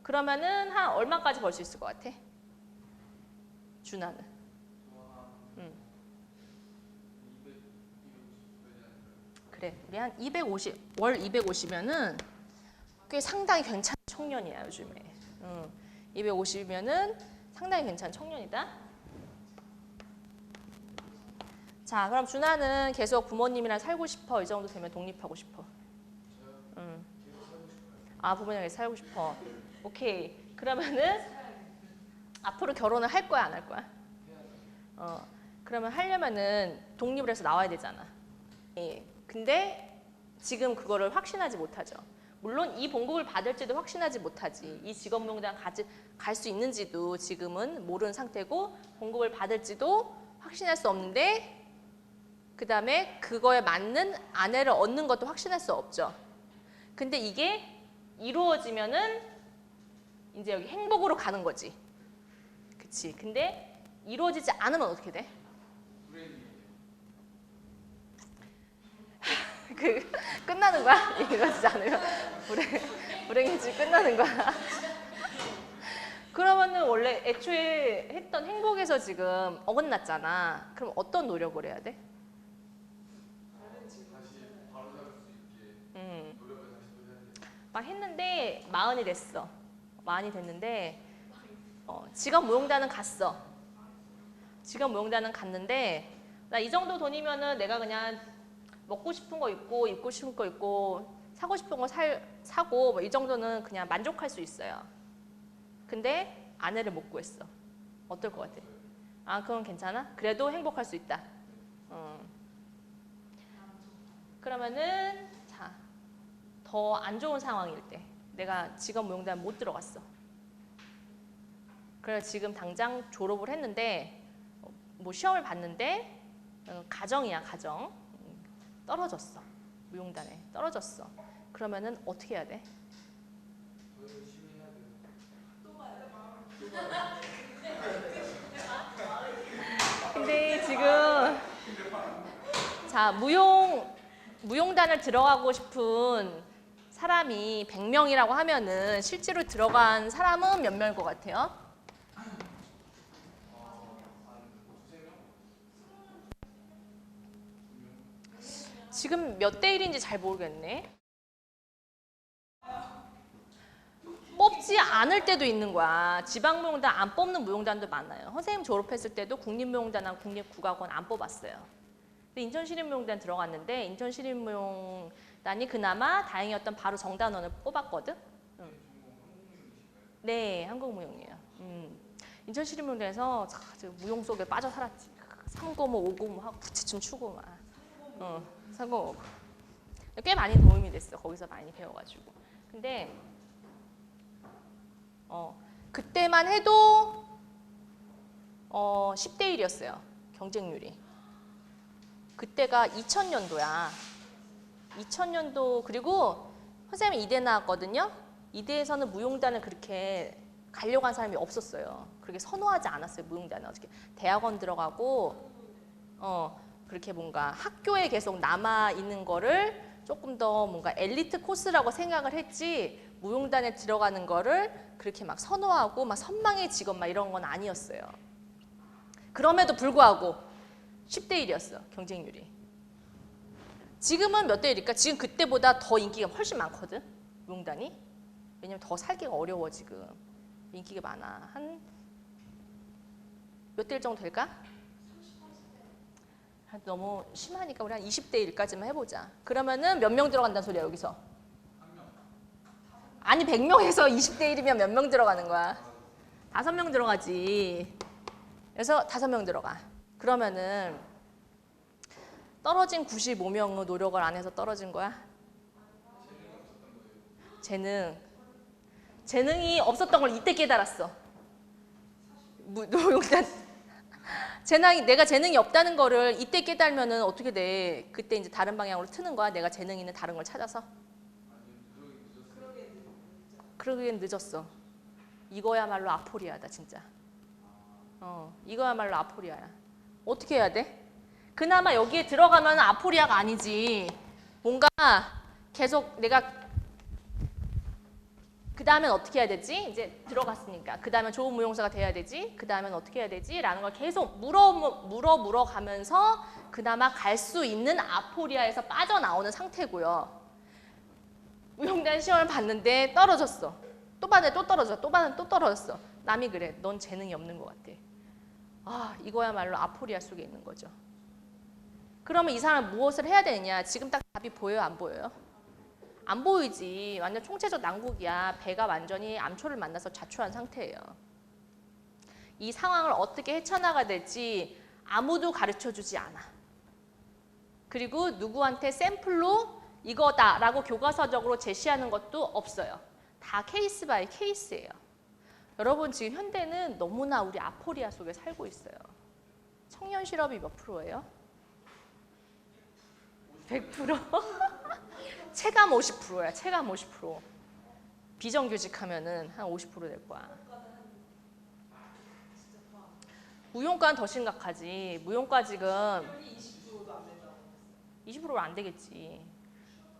그러면은 한 얼마까지 벌 수 있을 것 같아? 준하는? 그래, 우리 한 250, 월 250이면은 꽤 상당히 괜찮은 청년이야, 요즘에. 250이면은 상당히 괜찮은 청년이다. 자, 그럼 준하는 계속 부모님이랑 살고 싶어? 이 정도 되면 독립하고 싶어? 아, 부모님이랑 살고 싶어. 오케이. 그러면은 앞으로 결혼을 할 거야, 안 할 거야? 그러면 하려면은 독립을 해서 나와야 되잖아. 예. 근데 지금 그거를 확신하지 못하죠. 물론 이 봉급을 받을지도 확신하지 못하지. 이 직업무용단 갈 수 있는지도 지금은 모르는 상태고 봉급을 받을지도 확신할 수 없는데 그 다음에 그거에 맞는 아내를 얻는 것도 확신할 수 없죠. 근데 이게 이루어지면은 이제 여기 행복으로 가는 거지. 그치. 근데 이루어지지 않으면 어떻게 돼? 끝나는 거야? 이루어지지 않으면 불행해지 끝나는 거야. 그러면은 원래 애초에 했던 행복에서 지금 어긋났잖아. 그럼 어떤 노력을 해야 돼? 막 했는데 마흔이 됐어. 마흔이 됐는데 직업 무용단은 갔어. 직업 무용단은 갔는데 나 이 정도 돈이면은 내가 그냥 먹고 싶은 거 입고 입고 싶은 거 입고 사고 싶은 거 사고 뭐 이 정도는 그냥 만족할 수 있어요. 근데 아내를 못 구했어. 어떨 것 같아? 아, 그건 괜찮아? 그래도 행복할 수 있다. 그러면은 자, 더 안 좋은 상황일 때 내가 직업 무용단 못 들어갔어. 그래서 지금 당장 졸업을 했는데 뭐 시험을 봤는데 가정이야, 가정. 떨어졌어. 무용단에 떨어졌어. 그러면은 어떻게 해야 돼? 근데 지금 자, 무용단을 들어가고 싶은 사람이 100명이라고 하면은 실제로 들어간 사람은 몇 명일 것 같아요? 지금 몇 대 1인지 잘 모르겠네. 뽑지 않을 때도 있는 거야. 지방무용단 안 뽑는 무용단도 많아요. 선생님 졸업했을 때도 국립무용단하고 국립국악원 안 뽑았어요. 근데 인천시립무용단 들어갔는데 인천시립무용단이 그나마 다행이었던 바로 정단원을 뽑았거든. 응. 네, 한국무용이에요. 인천시립무용단에서 무용 속에 빠져 살았지. 3고모, 5고모 하고 부채춤 추고 막. 3고모. 꽤 많이 도움이 됐어. 거기서 많이 배워가지고. 근데 그때만 해도 10대 1이었어요. 경쟁률이. 그때가 2000년도야. 2000년도 그리고 선생님이 이대 나왔거든요. 이대에서는 무용단을 그렇게 가려고 한 사람이 없었어요. 그렇게 선호하지 않았어요. 무용단은 어떻게 대학원 들어가고 그렇게 뭔가 학교에 계속 남아 있는 거를 조금 더 뭔가 엘리트 코스라고 생각을 했지 무용단에 들어가는 거를 그렇게 막 선호하고 막 선망의 직업 막 이런 건 아니었어요. 그럼에도 불구하고 10대 1이었어. 경쟁률이. 지금은 몇 대 1일까? 지금 그때보다 더 인기가 훨씬 많거든. 무용단이. 왜냐면 더 살기가 어려워 지금. 인기가 많아. 한 몇 대 1 정도 될까? 너무 심하니까 우리 한 20대 1까지만 해보자. 그러면은 몇 명 들어간다는 소리야 여기서? 아니 100명에서 20대 1이면 몇 명 들어가는 거야? 5명 들어가지. 그래서 5명 들어가. 그러면은 떨어진 95명은 노력을 안 해서 떨어진 거야? 재능이 없었던 걸 이때 깨달았어. 무용단 내가 재능이 없다는 거를 이때 깨달으면은 어떻게 돼? 그때 이제 다른 방향으로 트는 거야. 내가 재능 있는 다른 걸 찾아서. 그러기엔 늦었어. 이거야말로 아포리아다 진짜. 이거야말로 아포리아야. 어떻게 해야 돼? 그나마 여기에 들어가면 아포리아가 아니지. 뭔가 계속 내가 그 다음엔 어떻게 해야 되지? 이제 들어갔으니까. 그 다음엔 좋은 무용사가 돼야 되지? 그 다음엔 어떻게 해야 되지? 라는 걸 계속 물어 가면서 그나마 갈 수 있는 아포리아에서 빠져나오는 상태고요. 무용단 시험을 봤는데 떨어졌어. 또 봤는데 또 떨어졌어. 또 봤는데 또 떨어졌어. 남이 그래. 넌 재능이 없는 것 같아. 아, 이거야말로 아포리아 속에 있는 거죠. 그러면 이 사람은 무엇을 해야 되느냐? 지금 딱 답이 보여요? 안 보여요? 안 보이지. 완전 총체적 난국이야. 배가 완전히 암초를 만나서 자초한 상태예요. 이 상황을 어떻게 헤쳐나가야 될지 아무도 가르쳐주지 않아. 그리고 누구한테 샘플로 이거다라고 교과서적으로 제시하는 것도 없어요. 다 케이스 바이 케이스예요. 여러분 지금 현대는 너무나 우리 아포리아 속에 살고 있어요. 청년 실업이 몇 프로예요? 100%? 체감 50%야. 체감 50%. 비정규직 하면은 한 50%될 거야. 무용과는 더 심각하지. 무용과 지금 20%가 안 되겠지.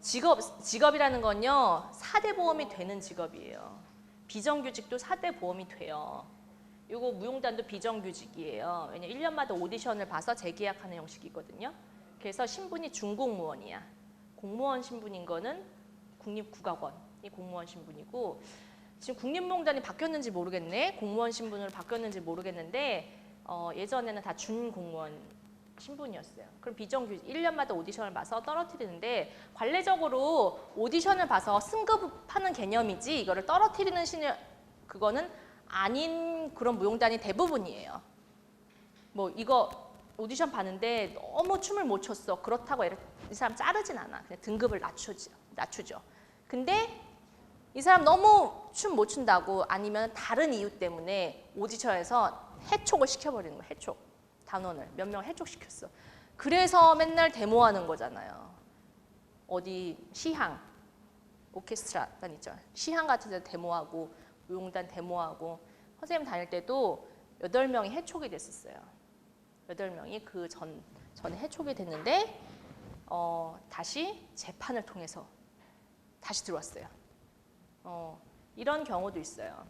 직업이라는 건요. 4대 보험이 되는 직업이에요. 비정규직도 4대 보험이 돼요. 이거 무용단도 비정규직이에요. 왜냐면 1년마다 오디션을 봐서 재계약하는 형식이거든요. 그래서 신분이 준공무원이야. 공무원 신분인 거는 국립국악원이 공무원 신분이고 지금 국립무용단이 바뀌었는지 모르겠네. 공무원 신분으로 바뀌었는지 모르겠는데 예전에는 다 준공무원 신분이었어요. 그럼 비정규직 1년마다 오디션을 봐서 떨어뜨리는데 관례적으로 오디션을 봐서 승급하는 개념이지 이거를 떨어뜨리는 그거는 아닌 그런 무용단이 대부분이에요. 뭐 이거 오디션 봤는데 너무 춤을 못 췄어. 그렇다고 이 사람 자르진 않아. 그냥 등급을 낮추죠. 근데 이 사람 너무 춤 못 춘다고 아니면 다른 이유 때문에 오디션에서 해촉을 시켜버리는 거야. 해촉. 단원을. 몇 명을 해촉시켰어. 그래서 맨날 데모하는 거잖아요. 어디 시향, 오케스트라단 있죠. 시향 같은 데 데모하고 무용단 데모하고 선생님 다닐 때도 8명이 해촉이 됐었어요. 8명이 그 전에 해촉이 됐는데 다시 재판을 통해서 다시 들어왔어요. 이런 경우도 있어요.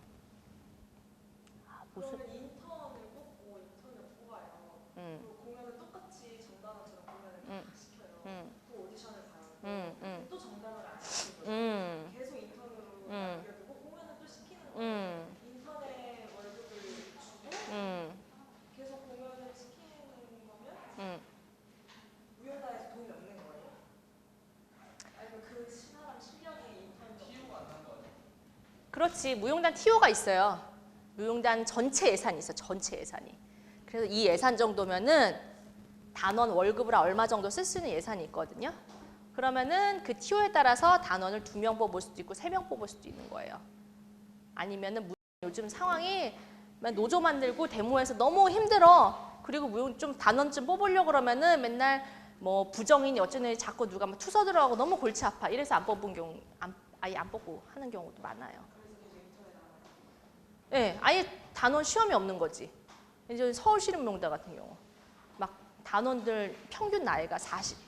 무슨 그러면 인턴을 뽑고 인턴을 뽑아요. 그리고 공연을 똑같이 정단어처럼 공연을 다 시켜요. 또 오디션을 봐요. 또 정단어를 안 시키고 계속 인턴으로 남겨두고 공연을 또 시키는 거예요. 인턴의 월급을 주고 계속 공연을 시키는 거면 무용단에서 돈이 없는 거예요. 아니면 그 사람 실력이 인턴 비유가 안 나는 거 아니에요? 그렇지. 무용단 TO가 있어요. 무용단 전체 예산이 있어. 전체 예산이. 그래서 이 예산 정도면은 단원 월급을 얼마 정도 쓸 수 있는 예산이 있거든요. 그러면은 그 TO에 따라서 단원을 2명 뽑을 수도 있고 3명 뽑을 수도 있는 거예요. 아니면은 요즘 상황이 노조 만들고 데모해서 너무 힘들어. 그리고 무용 좀 단원 좀 뽑으려고 그러면은 맨날 뭐 부정인이 어쩌니 자꾸 누가 막 투서 들어가고 너무 골치 아파. 이래서 안 뽑은 경우 아예 안 뽑고 하는 경우도 많아요. 네, 아예 단원 시험이 없는 거지. 이제 서울시립무용단 같은 경우 막 단원들 평균 나이가 40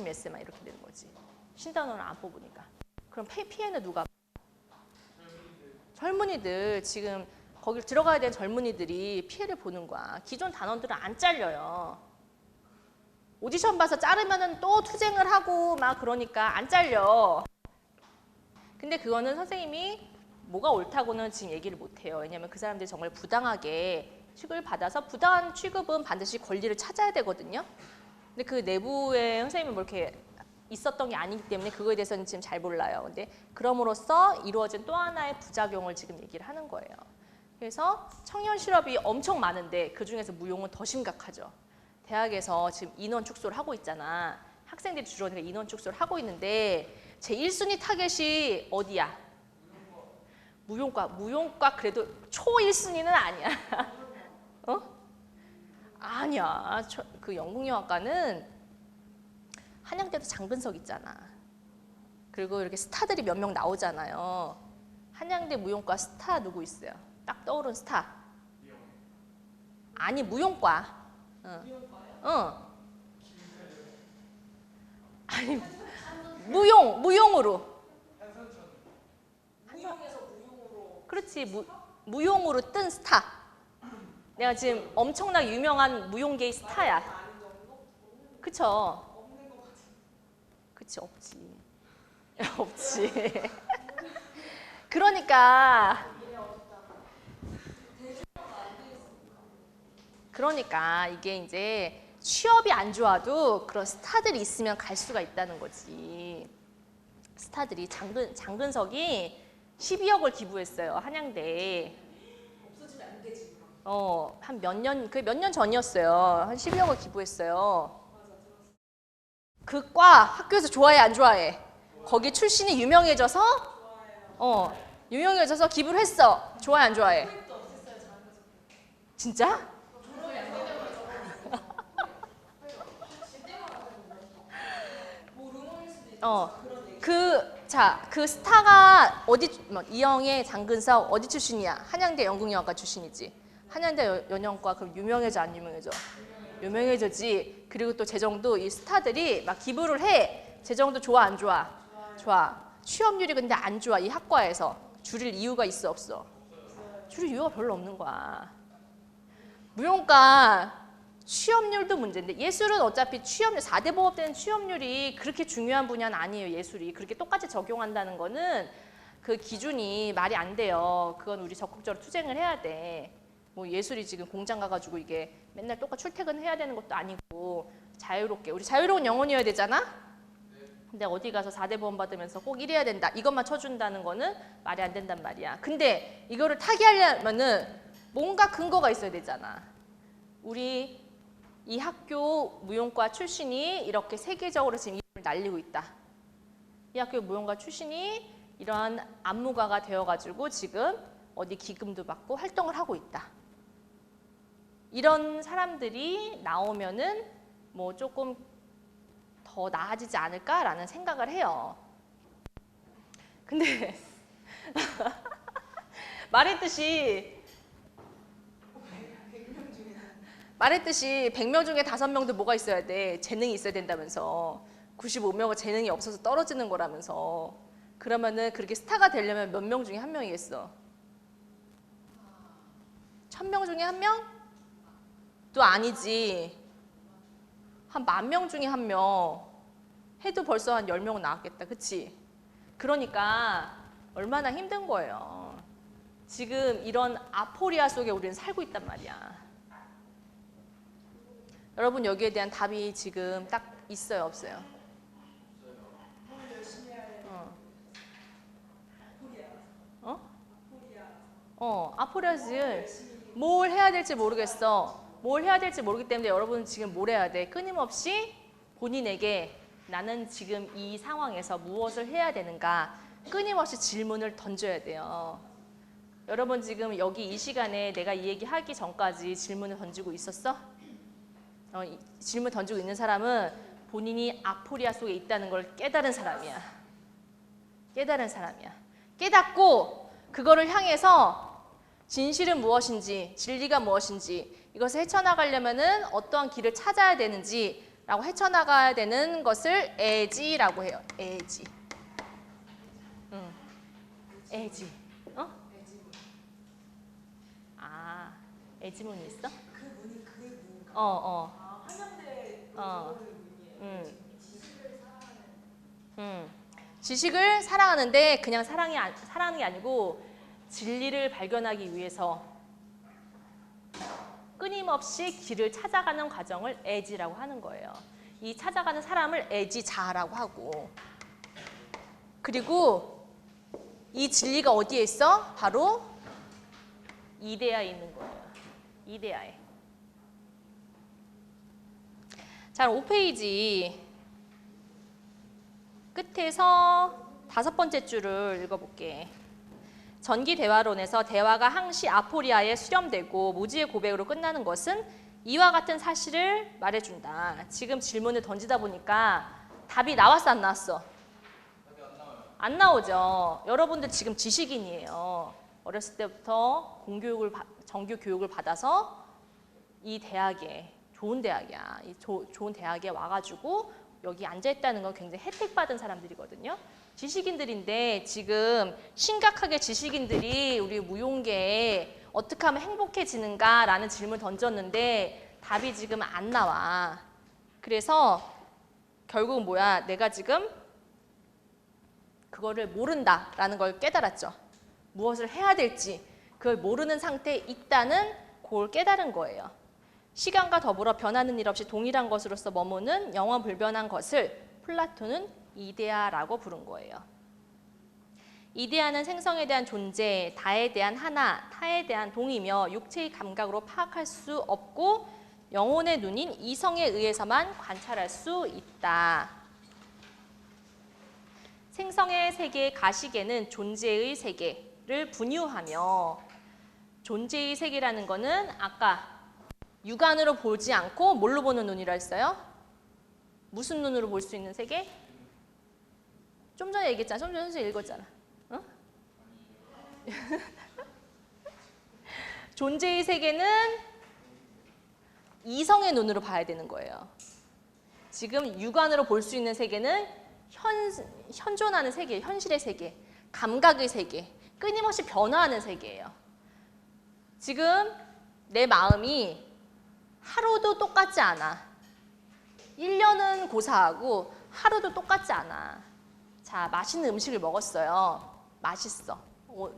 몇 세만 이렇게 되는 거지. 신단원을 안 뽑으니까. 그럼 피해는 누가? 젊은이들 지금 거기 들어가야 되는 젊은이들이 피해를 보는 거야. 기존 단원들은 안 잘려요. 오디션 봐서 자르면은 또 투쟁을 하고 막 그러니까 안 잘려. 근데 그거는 선생님이 뭐가 옳다고는 지금 얘기를 못 해요. 왜냐하면 그 사람들이 정말 부당하게 취급을 받아서 부당한 취급은 반드시 권리를 찾아야 되거든요. 근데 그 내부에 선생님이 뭐 이렇게 있었던 게 아니기 때문에 그거에 대해서는 지금 잘 몰라요. 근데 그럼으로써 이루어진 또 하나의 부작용을 지금 얘기를 하는 거예요. 그래서 청년 실업이 엄청 많은데 그중에서 무용은 더 심각하죠. 대학에서 지금 인원 축소를 하고 있잖아. 학생들이 줄어드니까 인원 축소를 하고 있는데 제 1순위 타겟이 어디야? 무용과 그래도 초 1순위는 아니야. 어? 아니야. 그 영국영화과는 한양대도 장근석 있잖아. 그리고 이렇게 스타들이 몇 명 나오잖아요. 한양대 무용과 스타 누구 있어요? 딱 떠오른 스타. 아니 무용과. 응. 아니 무용으로. 그렇지. 무용으로 뜬 스타. 내가 지금 엄청나게 유명한 무용계의 스타야. 그쵸? 그치, 없지. 없지. 그러니까 이게 이제 취업이 안 좋아도 그런 스타들이 있으면 갈 수가 있다는 거지. 스타들이 장근석이 12억을 기부했어요. 한양대에. 없어지면 안 되지. 한 몇 년, 그게 몇 년 전이었어요. 한 12억을 기부했어요. 그 과 학교에서 좋아해 안 좋아해? 거기 출신이 유명해져서 유명해져서 기부를 했어. 좋아해 안 좋아해? 진짜? 그 스타가 이영애, 장근석 어디 출신이야? 한양대 연극영화과 출신이지. 한양대 연영과 그럼 유명해져 안 유명해져? 유명해져지. 그리고 또 재정도 이 스타들이 막 기부를 해. 재정도 좋아 안 좋아? 좋아. 취업률이 근데 안 좋아. 이 학과에서 줄일 이유가 있어 없어? 줄일 이유가 별로 없는 거야. 무용과 취업률도 문제인데 예술은 어차피 취업률 4대 보업되는 취업률이 그렇게 중요한 분야는 아니에요. 예술이 그렇게 똑같이 적용한다는 거는 그 기준이 말이 안 돼요. 그건 우리 적극적으로 투쟁을 해야 돼. 뭐 예술이 지금 공장 가가지고 이게 맨날 똑같이 출퇴근해야 되는 것도 아니고 자유롭게 우리 자유로운 영혼이어야 되잖아. 근데 어디 가서 4대 보험 받으면서 꼭 이래야 된다. 이것만 쳐준다는 거는 말이 안 된단 말이야. 근데 이거를 타개하려면은 뭔가 근거가 있어야 되잖아. 우리 이 학교 무용과 출신이 이렇게 세계적으로 지금 이름을 날리고 있다. 이 학교 무용과 출신이 이러한 안무가가 되어가지고 지금 어디 기금도 받고 활동을 하고 있다. 이런 사람들이 나오면은 뭐 조금 더 나아지지 않을까라는 생각을 해요. 근데 말했듯이 100명 중에 5명도 뭐가 있어야 돼? 재능이 있어야 된다면서. 95명은 재능이 없어서 떨어지는 거라면서. 그러면은 그렇게 스타가 되려면 몇 명 중에 한 명이겠어? 1000명 중에 한 명? 또 아니지. 한 10,000명 중에 한 명. 해도 벌써 한 10명 나왔겠다. 그치? 그러니까 얼마나 힘든 거예요. 지금 이런 아포리아 속에 우리는 살고 있단 말이야. 여러분 여기에 대한 답이 지금 딱 있어요, 없어요? 아포리아즈 뭘 해야 될지 모르겠어. 뭘 해야 될지 모르기 때문에 여러분은 지금 뭘 해야 돼? 끊임없이 본인에게 나는 지금 이 상황에서 무엇을 해야 되는가? 끊임없이 질문을 던져야 돼요. 여러분 지금 여기 이 시간에 내가 이 얘기 하기 전까지 질문을 던지고 있었어? 질문 던지고 있는 사람은 본인이 아포리아 속에 있다는 걸 깨달은 사람이야. 깨달은 사람이야. 깨닫고 그거를 향해서 진실은 무엇인지, 진리가 무엇인지 이것을 헤쳐나가려면은 어떠한 길을 찾아야 되는지라고 헤쳐나가야 되는 것을 애지라고 해요. 애지. 애지. 애지문이 있어? 그 문이 그 문인가? 어. 한양대 어. 문이에요. 지식을 사랑하는. 지식을 사랑하는데 그냥 사랑하는 게 아니고 진리를 발견하기 위해서 끊임없이 길을 찾아가는 과정을 애지라고 하는 거예요. 이 찾아가는 사람을 애지자라고 하고, 그리고 이 진리가 어디에 있어? 바로 이데아에 있는 거예요. 이데아에. 자, 5페이지 끝에서 5번째 줄을 읽어볼게. 전기 대화론에서 대화가 항시 아포리아에 수렴되고 무지의 고백으로 끝나는 것은 이와 같은 사실을 말해준다. 지금 질문을 던지다 보니까 답이 나왔어, 안 나왔어? 안 나오죠. 여러분들 지금 지식인이에요. 어렸을 때부터 정규 교육을 받아서 이 대학에, 좋은 대학이야. 이 좋은 대학에 와가지고 여기 앉아있다는 건 굉장히 혜택받은 사람들이거든요. 지식인들인데 지금 심각하게 지식인들이 우리 무용계에 어떻게 하면 행복해지는가라는 질문을 던졌는데 답이 지금 안 나와. 그래서 결국은 뭐야? 내가 지금 그거를 모른다라는 걸 깨달았죠. 무엇을 해야 될지 그걸 모르는 상태에 있다는 그걸 깨달은 거예요. 시간과 더불어 변하는 일 없이 동일한 것으로서 머무는 영원 불변한 것을 플라톤은 이데아라고 부른 거예요. 이데아는 생성에 대한 존재, 다에 대한 하나, 타에 대한 동이며 육체의 감각으로 파악할 수 없고 영혼의 눈인 이성에 의해서만 관찰할 수 있다. 생성의 세계의 가시계는 존재의 세계를 분유하며, 존재의 세계라는 거는 아까 육안으로 보지 않고 뭘로 보는 눈이라 했어요? 무슨 눈으로 볼 수 있는 세계? 좀 전에 얘기했잖아. 좀 전에 선생님 읽었잖아. 존재의 세계는 이성의 눈으로 봐야 되는 거예요. 지금 육안으로 볼 수 있는 세계는 현존하는 세계, 현실의 세계, 감각의 세계, 끊임없이 변화하는 세계예요. 지금 내 마음이 하루도 똑같지 않아. 1년은 고사하고 하루도 똑같지 않아. 자, 맛있는 음식을 먹었어요. 맛있어.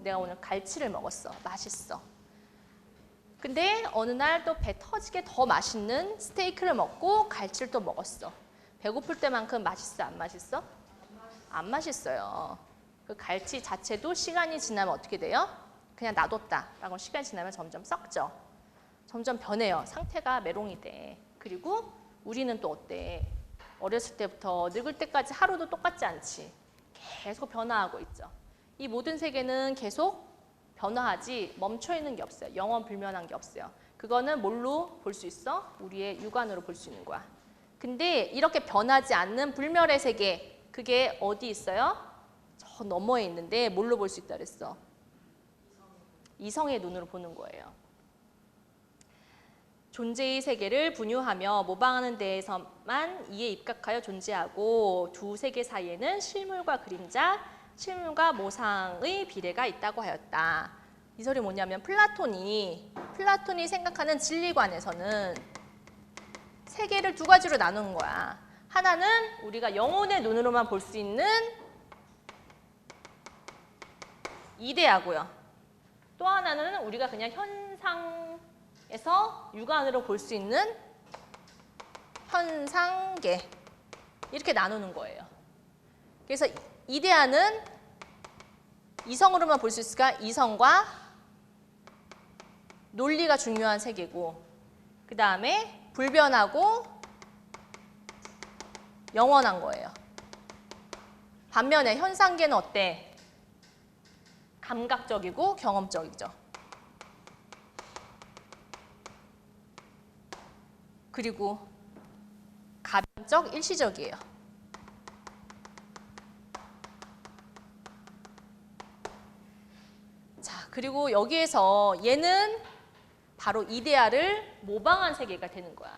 내가 오늘 갈치를 먹었어. 맛있어. 근데 어느 날 또 배 터지게 더 맛있는 스테이크를 먹고 갈치를 또 먹었어. 배고플 때만큼 맛있어, 안 맛있어? 안 맛있어요. 그 갈치 자체도 시간이 지나면 어떻게 돼요? 그냥 놔뒀다. 라고 시간이 지나면 점점 썩죠. 점점 변해요. 상태가 메롱이 돼. 그리고 우리는 또 어때? 어렸을 때부터 늙을 때까지 하루도 똑같지 않지. 계속 변화하고 있죠. 이 모든 세계는 계속 변화하지 멈춰있는 게 없어요. 영원 불면한 게 없어요. 그거는 뭘로 볼 수 있어? 우리의 육안으로 볼 수 있는 거야. 근데 이렇게 변하지 않는 불멸의 세계, 그게 어디 있어요? 저 너머에 있는데 뭘로 볼 수 있다 그랬어? 이성의 눈으로 보는 거예요. 존재의 세계를 분유하며 모방하는 데에서만 이에 입각하여 존재하고 두 세계 사이에는 실물과 그림자, 실물과 모상의 비례가 있다고 하였다. 이 소리 뭐냐면 플라톤이 생각하는 진리관에서는 세계를 두 가지로 나누는 거야. 하나는 우리가 영혼의 눈으로만 볼 수 있는 이데아고요. 또 하나는 우리가 그냥 현상에서 육안으로 볼 수 있는 현상계. 이렇게 나누는 거예요. 그래서 이데아는 이성으로만 볼 수 있을까? 이성과 논리가 중요한 세계고, 그 다음에 불변하고 영원한 거예요. 반면에 현상계는 어때? 감각적이고 경험적이죠. 그리고 가변적, 일시적이에요. 자, 그리고 여기에서 얘는 바로 이데아를 모방한 세계가 되는 거야.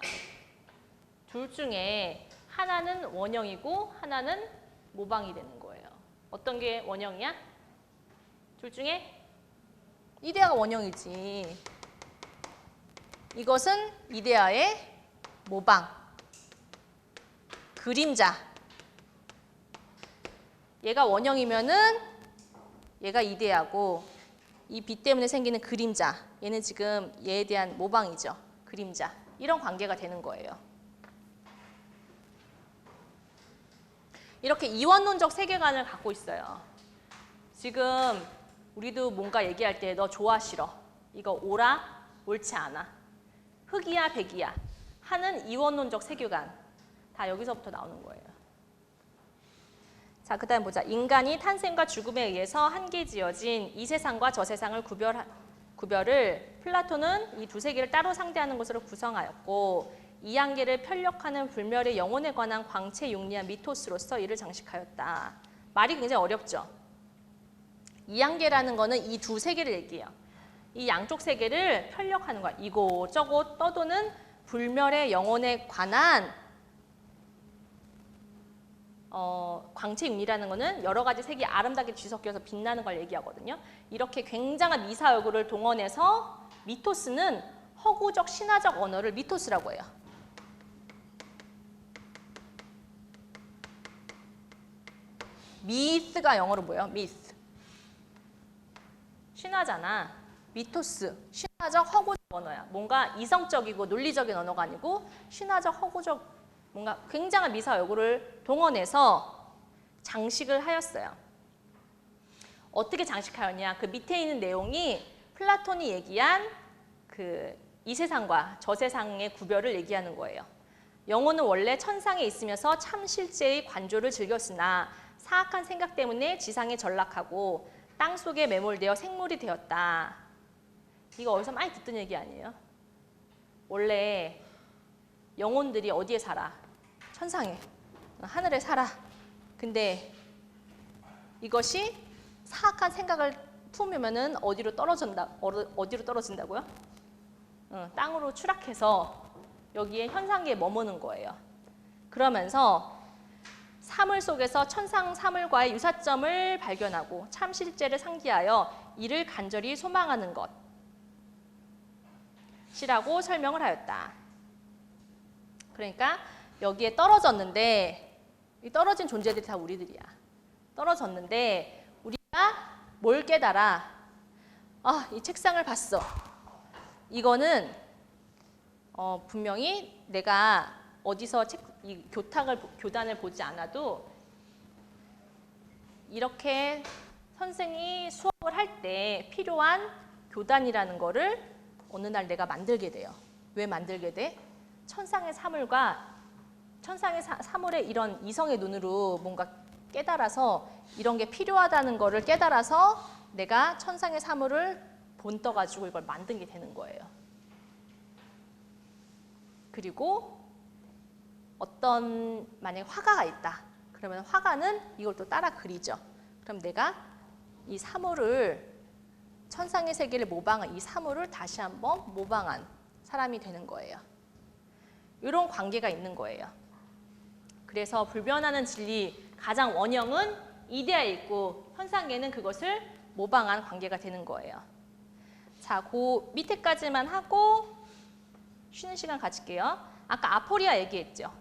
둘 중에 하나는 원형이고 하나는 모방이 되는 거예요. 어떤 게 원형이야? 둘 중에 이데아가 원형이지. 이것은 이데아의 모방, 그림자. 얘가 원형이면은 얘가 이데아고, 이 빛 때문에 생기는 그림자, 얘는 지금 얘에 대한 모방이죠. 그림자. 이런 관계가 되는 거예요. 이렇게 이원론적 세계관을 갖고 있어요. 지금 우리도 뭔가 얘기할 때 너 좋아 싫어, 이거 옳아 옳지 않아, 흑이야 백이야 하는 이원론적 세계관, 다 여기서부터 나오는 거예요. 자, 그 다음 보자. 인간이 탄생과 죽음에 의해서 한계 지어진 이 세상과 저 세상을 구별을 플라톤은 이 두 세계를 따로 상대하는 것으로 구성하였고, 이 한계를 편력하는 불멸의 영혼에 관한 광채 용리한 미토스로서 이를 장식하였다. 말이 굉장히 어렵죠. 이 한계라는 거는 이 두 세계를 얘기해요. 이 양쪽 세계를 편력하는 거야. 이곳저곳 떠도는 불멸의 영혼에 관한 광채 윤리라는 거는 여러 가지 색이 아름답게 뒤섞여서 빛나는 걸 얘기하거든요. 이렇게 굉장한 미사 여구를 동원해서 미토스는 허구적 신화적 언어를 미토스라고 해요. 미스가 영어로 뭐예요? 미스. 신화잖아. 미토스. 신화적 허구적 언어야. 뭔가 이성적이고 논리적인 언어가 아니고 신화적 허구적, 뭔가 굉장한 미사 여구를 동원해서 장식을 하였어요. 어떻게 장식하였냐? 그 밑에 있는 내용이 플라톤이 얘기한 그 이 세상과 저 세상의 구별을 얘기하는 거예요. 영혼은 원래 천상에 있으면서 참 실제의 관조를 즐겼으나 사악한 생각 때문에 지상에 전락하고 땅 속에 매몰되어 생물이 되었다. 이거 어디서 많이 듣던 얘기 아니에요? 원래 영혼들이 어디에 살아? 천상에, 하늘에 살아. 근데 이것이 사악한 생각을 품으면은 어디로 떨어진다고요? 땅으로 추락해서 여기에 현상계에 머무는 거예요. 그러면서 사물 속에서 천상 사물과의 유사점을 발견하고 참 실제를 상기하여 이를 간절히 소망하는 것이라고 설명을 하였다. 그러니까 여기에 떨어졌는데, 이 떨어진 존재들이 다 우리들이야. 떨어졌는데 우리가 뭘 깨달아? 아, 이 책상을 봤어. 이거는 분명히 내가 어디서 이 교단을 보지 않아도 이렇게 선생이 수업을 할 때 필요한 교단이라는 거를 어느 날 내가 만들게 돼요. 왜 만들게 돼? 천상의 사물과 천상의 사물의 이런 이성의 눈으로 뭔가 깨달아서 이런 게 필요하다는 거를 깨달아서 내가 천상의 사물을 본떠가지고 이걸 만든 게 되는 거예요. 그리고 만약에 화가가 있다. 그러면 화가는 이걸 또 따라 그리죠. 그럼 내가 이 사물을, 천상의 세계를 모방한 이 사물을 다시 한번 모방한 사람이 되는 거예요. 이런 관계가 있는 거예요. 그래서 불변하는 진리 가장 원형은 이데아에 있고 현상계는 그것을 모방한 관계가 되는 거예요. 자, 그 밑에까지만 하고 쉬는 시간 가질게요. 아까 아포리아 얘기했죠.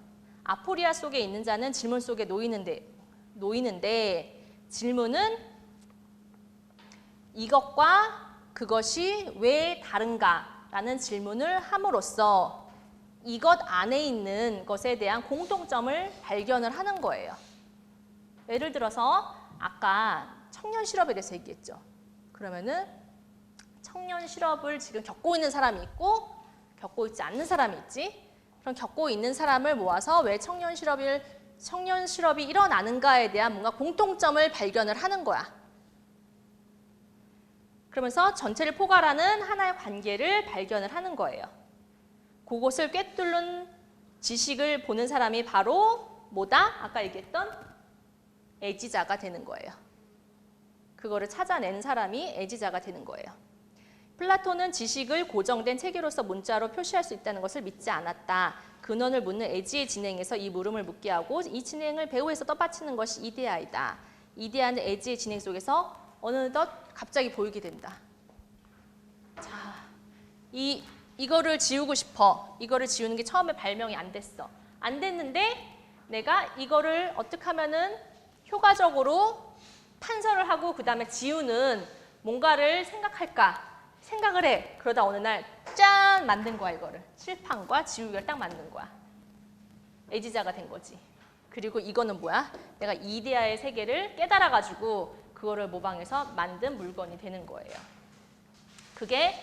아포리아 속에 있는 자는 질문 속에 놓이는데 질문은 이것과 그것이 왜 다른가라는 질문을 함으로써 이것 안에 있는 것에 대한 공통점을 발견을 하는 거예요. 예를 들어서 아까 청년 실업에 대해서 얘기했죠. 그러면은 청년 실업을 지금 겪고 있는 사람이 있고 겪고 있지 않는 사람이 있지. 그럼 겪고 있는 사람을 모아서 왜 청년 실업이 일어나는가에 대한 뭔가 공통점을 발견을 하는 거야. 그러면서 전체를 포괄하는 하나의 관계를 발견을 하는 거예요. 그것을 꿰뚫는 지식을 보는 사람이 바로 뭐다? 아까 얘기했던 애지자가 되는 거예요. 그거를 찾아낸 사람이 애지자가 되는 거예요. 플라톤은 지식을 고정된 체계로서 문자로 표시할 수 있다는 것을 믿지 않았다. 근원을 묻는 애지의 진행에서 이 물음을 묻게 하고 이 진행을 배후에서 떠받치는 것이 이데아이다. 이데아는 애지의 진행 속에서 어느덧 갑자기 보이게 된다. 자, 이거를 지우고 싶어. 이거를 지우는 게 처음에 발명이 안 됐어. 안 됐는데 내가 이거를 어떻게 하면은 효과적으로 판서를 하고 그 다음에 지우는 뭔가를 생각을 해. 그러다 어느 날 짠! 만든 거야 이거를. 칠판과 지우개를 딱 만든 거야. 애지자가 된 거지. 그리고 이거는 뭐야? 내가 이데아의 세계를 깨달아가지고 그거를 모방해서 만든 물건이 되는 거예요. 그게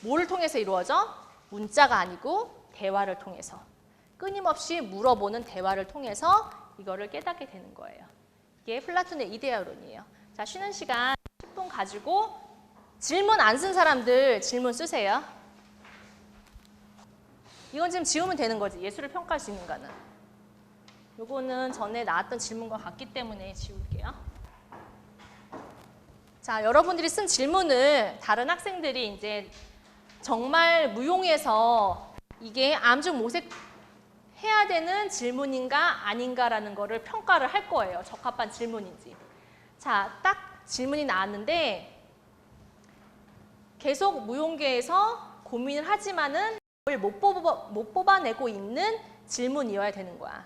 뭐를 통해서 이루어져? 문자가 아니고 대화를 통해서. 끊임없이 물어보는 대화를 통해서 이거를 깨닫게 되는 거예요. 이게 플라톤의 이데아론이에요. 자, 쉬는 시간 10분 가지고 질문 안 쓴 사람들 질문 쓰세요. 이건 지금 지우면 되는 거지. 예술을 평가할 수 있는가는. 요거는 전에 나왔던 질문과 같기 때문에 지울게요. 자, 여러분들이 쓴 질문을 다른 학생들이 이제 정말 무용해서 이게 암중모색 해야 되는 질문인가 아닌가라는 거를 평가를 할 거예요. 적합한 질문인지. 자, 딱 질문이 나왔는데 계속 무용계에서 고민을 하지만은 그걸 못 뽑아내고 있는 질문이어야 되는 거야.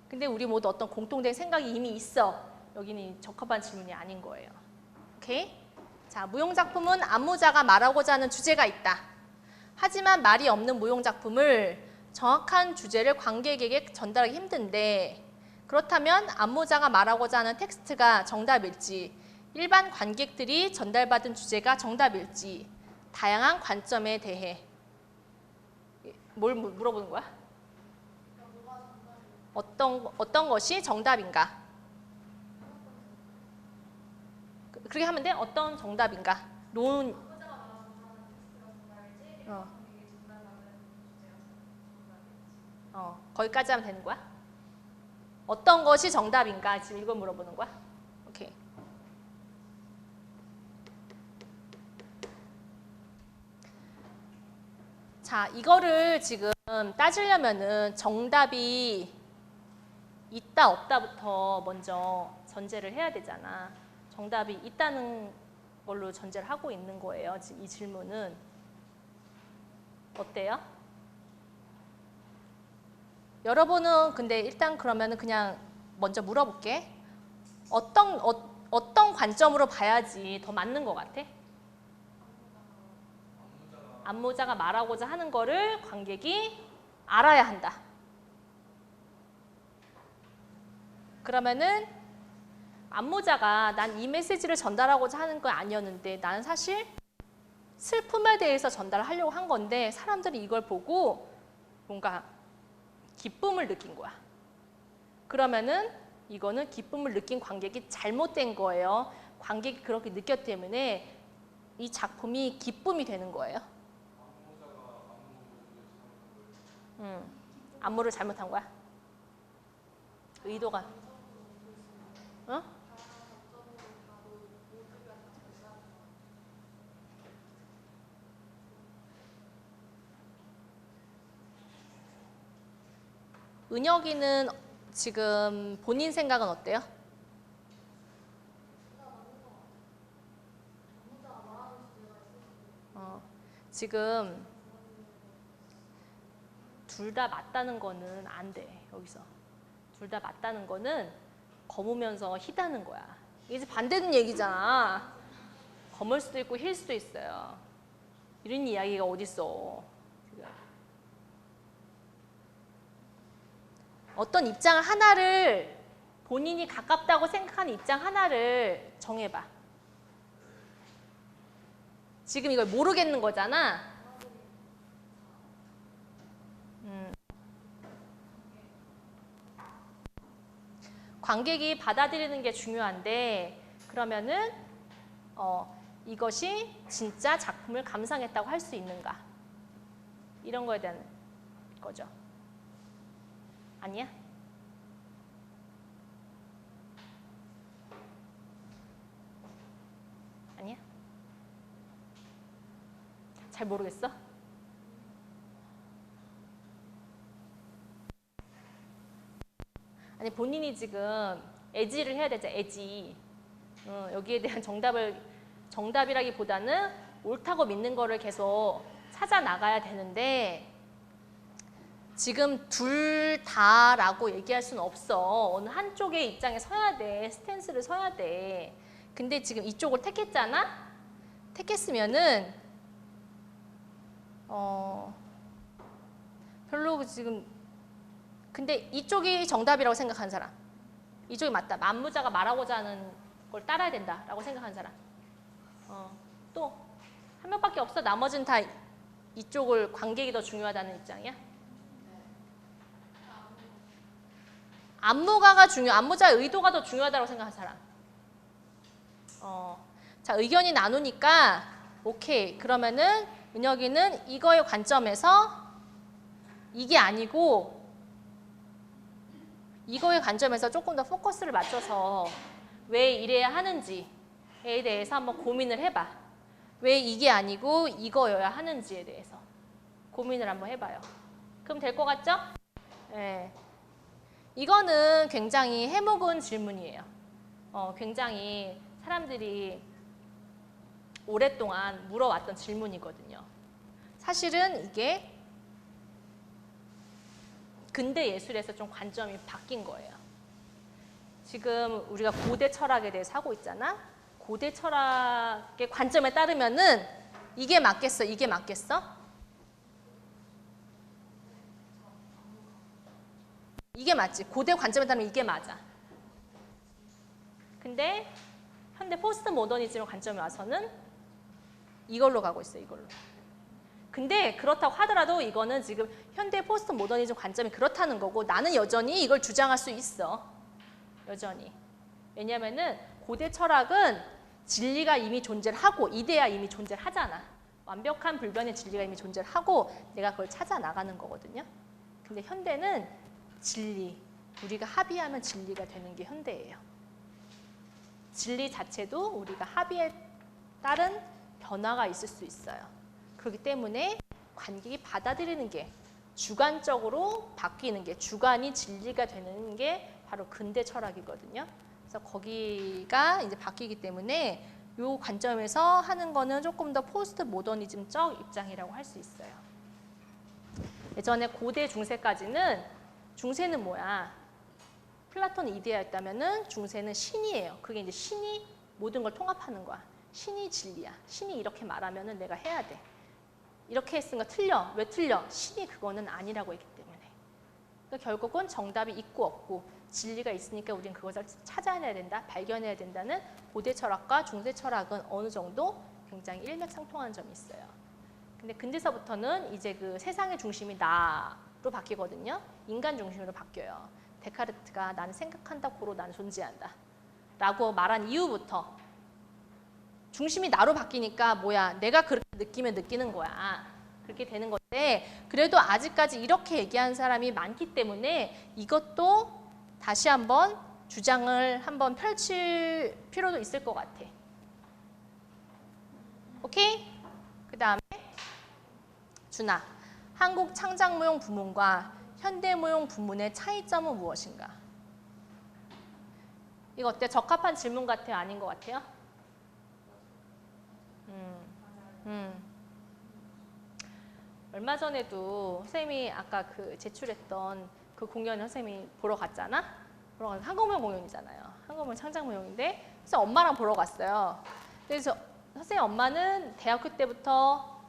근데 우리 모두 어떤 공통된 생각이 이미 있어. 여기는 적합한 질문이 아닌 거예요. 오케이? 자, 무용작품은 안무자가 말하고자 하는 주제가 있다. 하지만 말이 없는 무용작품을 정확한 주제를 관객에게 전달하기 힘든데 그렇다면 안무자가 말하고자 하는 텍스트가 정답일지 일반 관객들이 전달받은 주제가 정답일지 다양한 관점에 대해 뭘 물어보는 거야? 어떤 것이 정답인가? 그렇게 하면 돼? 어떤 정답인가? 거기까지 하면 되는 거야? 어떤 것이 정답인가? 지금 이걸 물어보는 거야? 오케이. 자, 이거를 지금 따지려면은 정답이 있다 없다부터 먼저 전제를 해야 되잖아. 정답이 있다는 걸로 전제를 하고 있는 거예요. 지금 이 질문은. 어때요? 여러분은 근데 일단 그러면은 그냥 먼저 물어볼게. 어떤 관점으로 봐야지 더 맞는 것 같아? 안무자가 말하고자 하는 거를 관객이 알아야 한다. 그러면은 안무자가 난 이 메시지를 전달하고자 하는 건 아니었는데 나는 사실 슬픔에 대해서 전달하려고 한 건데 사람들이 이걸 보고 뭔가 기쁨을 느낀 거야. 그러면은 이거는 기쁨을 느낀 관객이 잘못된 거예요. 관객이 그렇게 느꼈기 때문에 이 작품이 기쁨이 되는 거예요. 안무를 잘못한 거야? 의도가. 어? 은혁이는 지금 본인 생각은 어때요? 지금 둘 다 맞다는 거는 안 돼. 여기서 둘 다 맞다는 거는 검으면서 희다는 거야. 이제 반대는 얘기잖아. 검을 수도 있고 힐 수도 있어요. 이런 이야기가 어딨어. 지금. 어떤 입장 하나를 본인이 가깝다고 생각하는 입장 하나를 정해봐. 지금 이걸 모르겠는 거잖아. 관객이 받아들이는 게 중요한데 그러면은 이것이 진짜 작품을 감상했다고 할 수 있는가? 이런 거에 대한 거죠. 아니야? 아니야? 잘 모르겠어? 아니 본인이 지금 애지를 해야 되죠. 애지. 여기에 대한 정답이라기보다는 옳다고 믿는 거를 계속 찾아 나가야 되는데 지금 둘 다라고 얘기할 수는 없어. 어느 한쪽의 입장에 서야 돼. 스탠스를 서야 돼. 근데 지금 이쪽을 택했잖아? 택했으면은 별로 지금 근데 이쪽이 정답이라고 생각하는 사람, 이쪽이 맞다. 만무자가 말하고자 하는 걸 따라야 된다라고 생각하는 사람. 또 한 명밖에 없어. 나머지는 다 이쪽을 관객이 더 중요하다는 입장이야. 안무자의 의도가 더 중요하다고 생각하는 사람. 자, 의견이 나누니까 오케이. 그러면은 은혁이는 이거의 관점에서 이게 아니고 이거의 관점에서 조금 더 포커스를 맞춰서 왜 이래야 하는지에 대해서 한번 고민을 해봐. 왜 이게 아니고 이거여야 하는지에 대해서 고민을 한번 해봐요. 그럼 될 것 같죠? 네. 이거는 굉장히 해묵은 질문이에요. 굉장히 사람들이 오랫동안 물어왔던 질문이거든요. 사실은 이게 근대 예술에서 좀 관점이 바뀐 거예요. 지금 우리가 고대 철학에 대해서 하고 있잖아. 고대 철학의 관점에 따르면은 이게 맞겠어? 이게 맞겠어? 이게 맞지. 고대 관점에 따르면 이게 맞아. 근데 현대 포스트 모더니즘 관점에 와서는 이걸로 가고 있어요. 이걸로. 근데 그렇다고 하더라도 이거는 지금 현대 포스트 모더니즘 관점이 그렇다는 거고 나는 여전히 이걸 주장할 수 있어. 여전히. 왜냐면은 고대 철학은 진리가 이미 존재를 하고 이데아 이미 존재를 하잖아. 완벽한 불변의 진리가 이미 존재를 하고 내가 그걸 찾아 나가는 거거든요. 근데 현대는 진리, 우리가 합의하면 진리가 되는 게 현대예요. 진리 자체도 우리가 합의에 따른 변화가 있을 수 있어요. 그렇기 때문에 관객이 받아들이는 게 주관적으로 바뀌는 게 주관이 진리가 되는 게 바로 근대 철학이거든요. 그래서 거기가 이제 바뀌기 때문에 이 관점에서 하는 거는 조금 더 포스트 모더니즘적 입장이라고 할 수 있어요. 예전에 고대 중세까지는 중세는 뭐야? 플라톤 이데아였다면은 중세는 신이에요. 그게 이제 신이 모든 걸 통합하는 거야. 신이 진리야. 신이 이렇게 말하면은 내가 해야 돼. 이렇게 했으니까 틀려. 왜 틀려? 신이 그거는 아니라고 했기 때문에. 그러니까 결국은 정답이 있고 없고 진리가 있으니까 우리는 그것을 찾아내야 된다, 발견해야 된다는 고대 철학과 중세 철학은 어느 정도 굉장히 일맥상통하는 점이 있어요. 근데 근대서부터는 이제 그 세상의 중심이 나로 바뀌거든요. 인간 중심으로 바뀌어요. 데카르트가 나는 생각한다, 고로 나는 존재한다 라고 말한 이후부터 중심이 나로 바뀌니까 뭐야, 내가 그렇게 느끼면 느끼는 거야. 그렇게 되는 건데 그래도 아직까지 이렇게 얘기하는 사람이 많기 때문에 이것도 다시 한번 주장을 한번 펼칠 필요도 있을 것 같아. 오케이? 그 다음에 준아, 한국 창작무용 부문과 현대무용 부문의 차이점은 무엇인가? 이거 어때요? 적합한 질문 같아요? 아닌 것 같아요? 얼마 전에도 선생님이 아까 그 제출했던 그 공연을 선생님이 보러 갔잖아? 보러 가서 한국무용 공연이잖아요. 한국무용 창작무용인데 그래서 엄마랑 보러 갔어요. 그래서 선생님 엄마는 대학교 때부터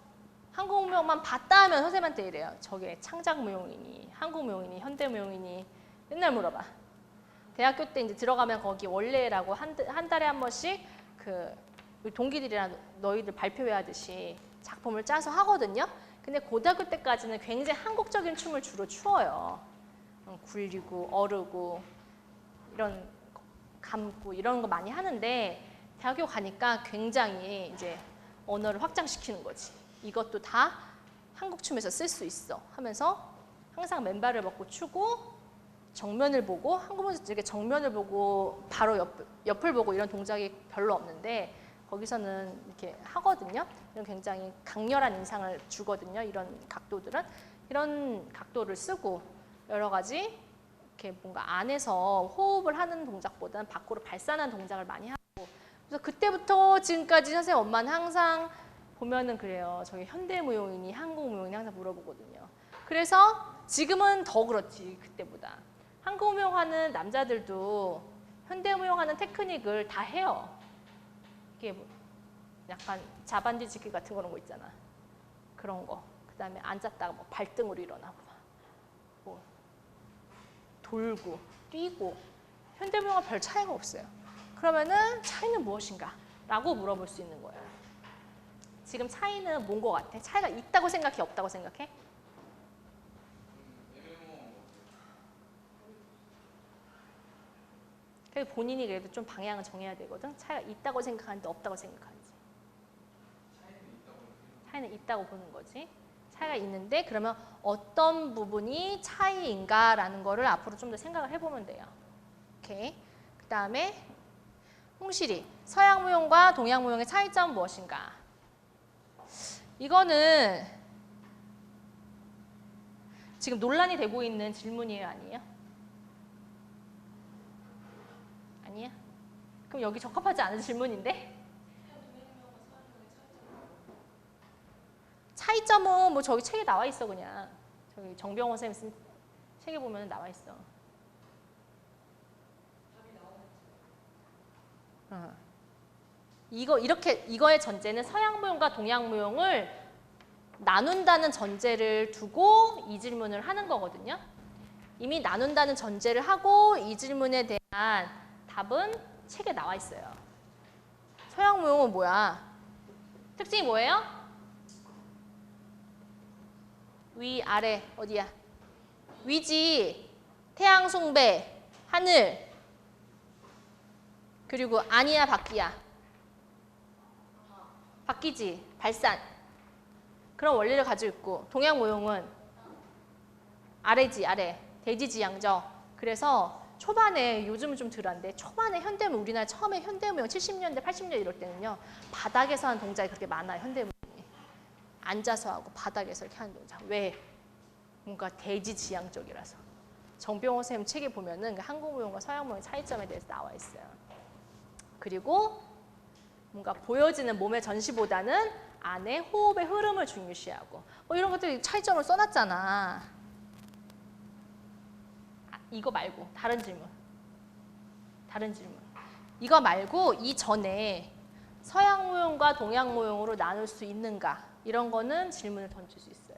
한국무용만 봤다 하면 선생님한테 이래요. 저게 창작무용이니 한국무용이니 현대무용이니 맨날 물어봐. 대학교 때 이제 들어가면 거기 원래라고 한 달에 한 번씩 그 동기들이랑 너희들 발표회 하듯이 작품을 짜서 하거든요. 근데 고등학교 때까지는 굉장히 한국적인 춤을 주로 추어요. 굴리고 어르고 이런 감고 이런 거 많이 하는데 대학교 가니까 굉장히 이제 언어를 확장시키는 거지. 이것도 다 한국 춤에서 쓸 수 있어 하면서 항상 맨발을 먹고 추고 정면을 보고 한국에서 이렇게 정면을 보고 바로 옆을 보고 이런 동작이 별로 없는데 거기서는 이렇게 하거든요. 이런 굉장히 강렬한 인상을 주거든요. 이런 각도들은 이런 각도를 쓰고 여러 가지 이렇게 뭔가 안에서 호흡을 하는 동작보다는 밖으로 발산하는 동작을 많이 하고 그래서 그때부터 지금까지 선생님 엄마는 항상 보면은 그래요. 저기 현대무용이니 한국무용이니 항상 물어보거든요. 그래서 지금은 더 그렇지 그때보다. 한국무용 하는 남자들도 현대무용 하는 테크닉을 다 해요. 이게 뭐 약간 자반 뒤집기 같은 그런 거 있잖아. 그런 거. 그 다음에 앉았다가 뭐 발등으로 일어나고 뭐 돌고 뛰고 현대무용과 별 차이가 없어요. 그러면은 차이는 무엇인가? 라고 물어볼 수 있는 거예요. 지금 차이는 뭔 거 같아? 차이가 있다고 생각해? 없다고 생각해? 그래서 본인이 그래도 좀 방향을 정해야 되거든. 차이가 있다고 생각하는지 없다고 생각하는지. 차이는 있다고 보는 거지. 차이가 있는데 그러면 어떤 부분이 차이인가라는 거를 앞으로 좀 더 생각을 해보면 돼요. 오케이. 그 다음에 홍실이 서양무용과 동양무용의 차이점은 무엇인가? 이거는 지금 논란이 되고 있는 질문이에요, 아니에요? 아니야? 그럼 여기 적합하지 않은 질문인데? 차이점은 뭐 저기 책에 나와 있어 그냥. 저기 정병호 선생님 쓴 책에 보면 나와 있어. 이거의 전제는 서양무용과 동양무용을 나눈다는 전제를 두고 이 질문을 하는 거거든요. 이미 나눈다는 전제를 하고 이 질문에 대한 답은 책에 나와 있어요. 서양무용은 뭐야? 특징이 뭐예요? 위, 아래, 어디야? 위지, 태양 숭배, 하늘, 그리고 아니야, 밖이야. 밖이지, 발산. 그런 원리를 가지고 있고 동양무용은 아래지, 아래, 대지지양적. 그래서 초반에 요즘은 좀 덜한데 초반에 현대무용, 우리나라 처음에 현대무용 70년대, 80년대 이럴 때는요. 바닥에서 하는 동작이 그렇게 많아요. 현대무용이. 앉아서 하고 바닥에서 이렇게 하는 동작. 왜? 뭔가 대지지양적이라서. 정병호 선생님 책에 보면은 한국무용과 서양무용의 차이점에 대해서 나와 있어요. 그리고 뭔가 보여지는 몸의 전시보다는 안에 호흡의 흐름을 중요시하고 뭐 이런 것들 차이점을 써놨잖아. 이거 말고 다른 질문. 다른 질문. 이거 말고 이전에 서양무용과 동양무용으로 나눌 수 있는가 이런 거는 질문을 던질 수 있어요.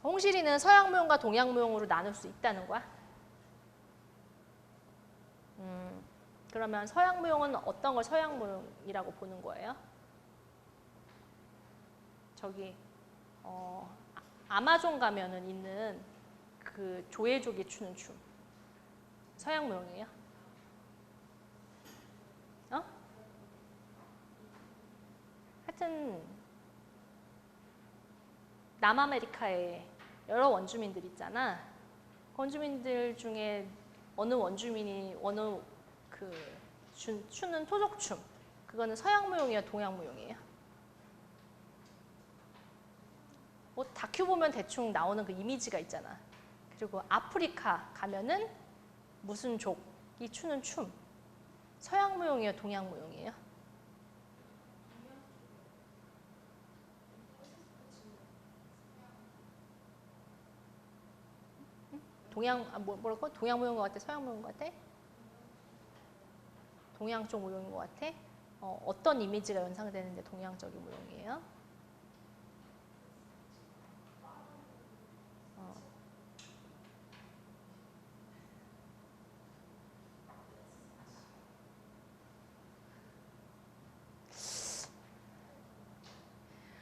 홍실이는 서양무용과 동양무용으로 나눌 수 있다는 거야? 그러면 서양무용은 어떤 걸 서양무용이라고 보는 거예요? 저기 아마존 가면은 있는 그 조회족이 추는 춤 서양무용이에요? 하여튼 남아메리카에 여러 원주민들 있잖아. 원주민들 중에 어느 원주민이 어느 그 추는 토속춤 그거는 서양무용이에요, 동양무용이에요? 뭐 다큐 보면 대충 나오는 그 이미지가 있잖아. 그리고 아프리카 가면은 무슨 족이 추는 춤 서양무용이에요, 동양무용이에요? 뭐랄까? 동양 무용인 것 같아? 서양 무용인 것 같아? 동양 쪽 무용인 것 같아? 어떤 이미지가 연상되는데 동양적인 무용이에요?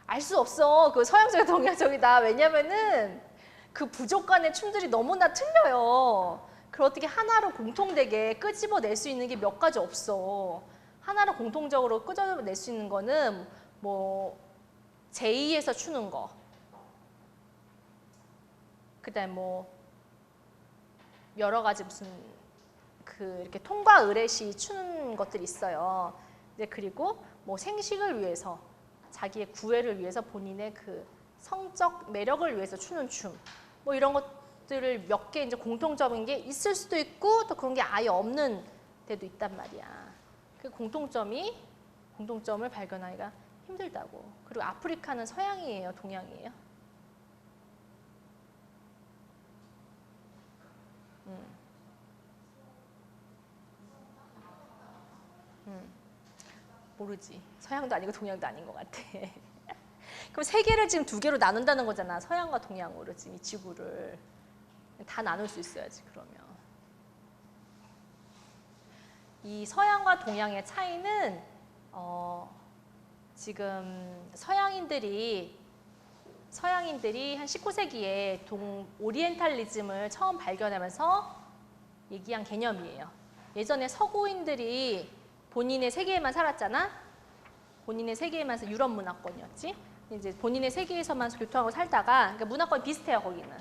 알 수 없어. 그 서양적이다 동양적이다. 왜냐면은 그 부족 간의 춤들이 너무나 틀려요. 그걸 어떻게 하나로 공통되게 끄집어낼 수 있는 게 몇 가지 없어. 하나로 공통적으로 끄집어낼 수 있는 거는 뭐 제2에서 추는 거. 그다음 뭐 여러 가지 무슨 그 이렇게 통과 의례시 추는 것들이 있어요. 이제 그리고 뭐 생식을 위해서 자기의 구애를 위해서 본인의 그 성적 매력을 위해서 추는 춤, 뭐 이런 것들을 몇 개 이제 공통적인 게 있을 수도 있고 또 그런 게 아예 없는 데도 있단 말이야. 그 공통점을 발견하기가 힘들다고. 그리고 아프리카는 서양이에요, 동양이에요? 모르지. 서양도 아니고 동양도 아닌 것 같아. 그럼 세계를 지금 두 개로 나눈다는 거잖아. 서양과 동양으로 지금 이 지구를. 다 나눌 수 있어야지 그러면. 이 서양과 동양의 차이는 지금 서양인들이 한 19세기에 오리엔탈리즘을 처음 발견하면서 얘기한 개념이에요. 예전에 서구인들이 본인의 세계에만 살았잖아. 본인의 세계에만 유럽 문화권이었지. 이제 본인의 세계에서만 교통하고 살다가 그러니까 문화권이 비슷해요 거기는.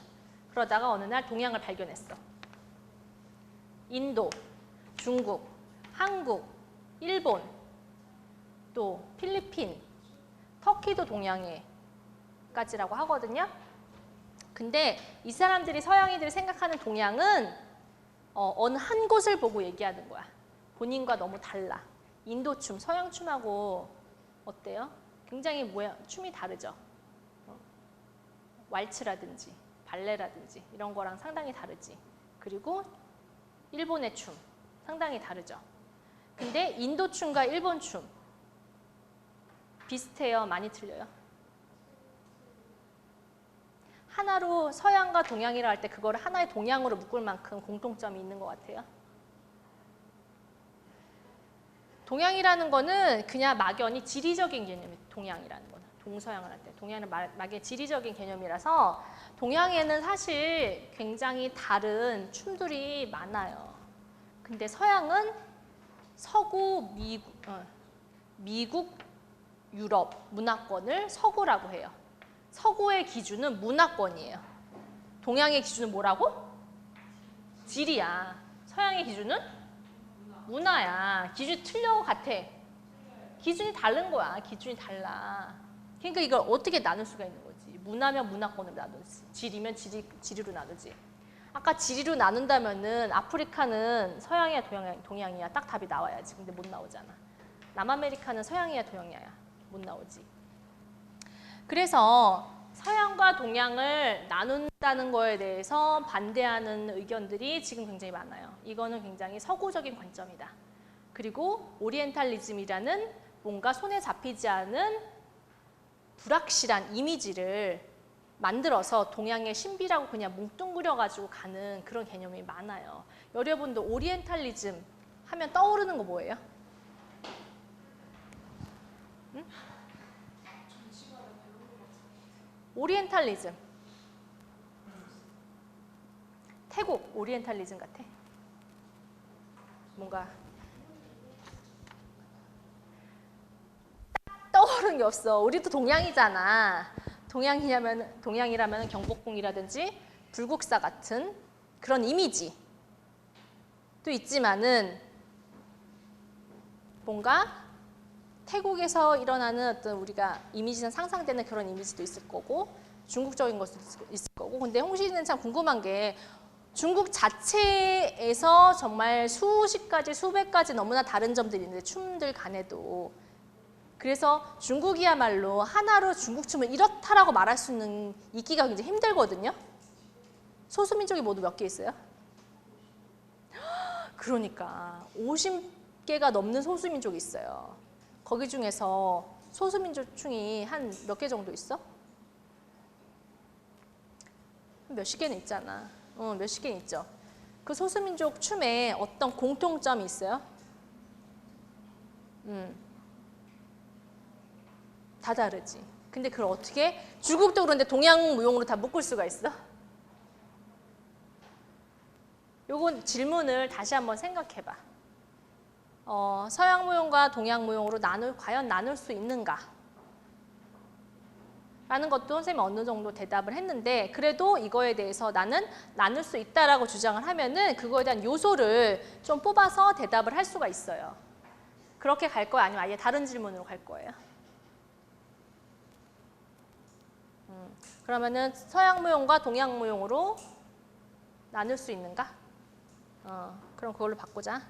그러다가 어느 날 동양을 발견했어. 인도, 중국, 한국, 일본, 또 필리핀, 터키도 동양에까지라고 하거든요. 근데 이 사람들이 서양인들이 생각하는 동양은 어느 한 곳을 보고 얘기하는 거야. 본인과 너무 달라. 인도춤, 서양춤하고 어때요? 굉장히 춤이 다르죠. 왈츠라든지 발레라든지 이런 거랑 상당히 다르지. 그리고 일본의 춤 상당히 다르죠. 근데 인도춤과 일본춤 비슷해요? 많이 틀려요? 하나로 서양과 동양이라 할 때 그거를 하나의 동양으로 묶을 만큼 공통점이 있는 것 같아요. 동양이라는 거는 그냥 막연히 지리적인 개념이 동양이라는 거는 동서양을 할 때 동양은 막연히 지리적인 개념이라서 동양에는 사실 굉장히 다른 춤들이 많아요. 근데 서양은 서구, 미국, 유럽 문화권을 서구라고 해요. 서구의 기준은 문화권이에요. 동양의 기준은 뭐라고? 지리야. 서양의 기준은 문화야. 기준이 틀려 같아. 기준이 다른 거야. 기준이 달라. 그러니까 이걸 어떻게 나눌 수가 있는 거지. 문화면 문화권으로 나누지. 지리면 지리로 나누지. 아까 지리로 나눈다면은 아프리카는 서양이야 동양이야. 딱 답이 나와야지. 근데 못 나오잖아. 남아메리카는 서양이야 동양이야. 못 나오지. 그래서 서양과 동양을 나눈다는 거에 대해서 반대하는 의견들이 지금 굉장히 많아요. 이거는 굉장히 서구적인 관점이다. 그리고 오리엔탈리즘이라는 뭔가 손에 잡히지 않은 불확실한 이미지를 만들어서 동양의 신비라고 그냥 뭉뚱그려가지고 가는 그런 개념이 많아요. 여러분도 오리엔탈리즘 하면 떠오르는 거 뭐예요? 응? 오리엔탈리즘. 태국 오리엔탈리즘 같아. 뭔가 딱 떠오르는 게 없어. 우리도 동양이잖아. 동양이라면 경복궁이라든지 불국사 같은 그런 이미지도 있지만은 뭔가 태국에서 일어나는 어떤 우리가 이미지는 상상되는 그런 이미지도 있을 거고 중국적인 것도 있을 거고. 근데 홍시는 참 궁금한 게 중국 자체에서 정말 수십 가지 수백 가지 너무나 다른 점들이 있는데 춤들 간에도 그래서 중국이야말로 하나로 중국 춤을 이렇다라고 말할 수 있기가 굉장히 힘들거든요. 소수민족이 모두 몇 개 있어요? 그러니까 50개가 넘는 소수민족이 있어요. 거기 중에서 소수민족층이 한 몇 개 정도 있어? 몇십 개는 있잖아. 몇십 개는 있죠. 그 소수민족 춤에 어떤 공통점이 있어요? 다 다르지. 근데 그걸 어떻게 중국도 그런데 동양무용으로 다 묶을 수가 있어? 요건 질문을 다시 한번 생각해봐. 서양무용과 동양무용으로 과연 나눌 수 있는가? 라는 것도 선생님이 어느 정도 대답을 했는데 그래도 이거에 대해서 나는 나눌 수 있다라고 주장을 하면은 그거에 대한 요소를 좀 뽑아서 대답을 할 수가 있어요. 그렇게 갈 거야? 아니면 아예 다른 질문으로 갈 거예요? 그러면은 서양무용과 동양무용으로 나눌 수 있는가? 그럼 그걸로 바꾸자.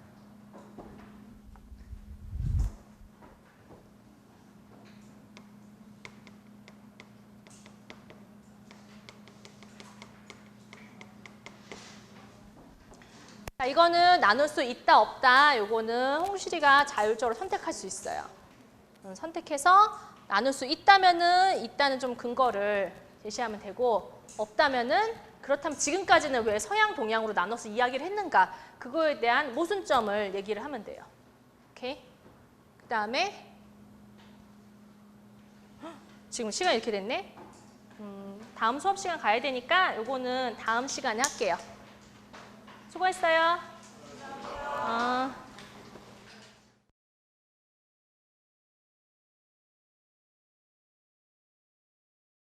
자, 이거는 나눌 수 있다, 없다. 요거는 홍실이가 자율적으로 선택할 수 있어요. 선택해서 나눌 수 있다면은 있다는 좀 근거를 제시하면 되고 없다면은 그렇다면 지금까지는 왜 서양, 동양으로 나눠서 이야기를 했는가? 그거에 대한 모순점을 얘기를 하면 돼요. 오케이? 그 다음에 지금 시간이 이렇게 됐네? 다음 수업 시간 가야 되니까 요거는 다음 시간에 할게요. 수고했어요.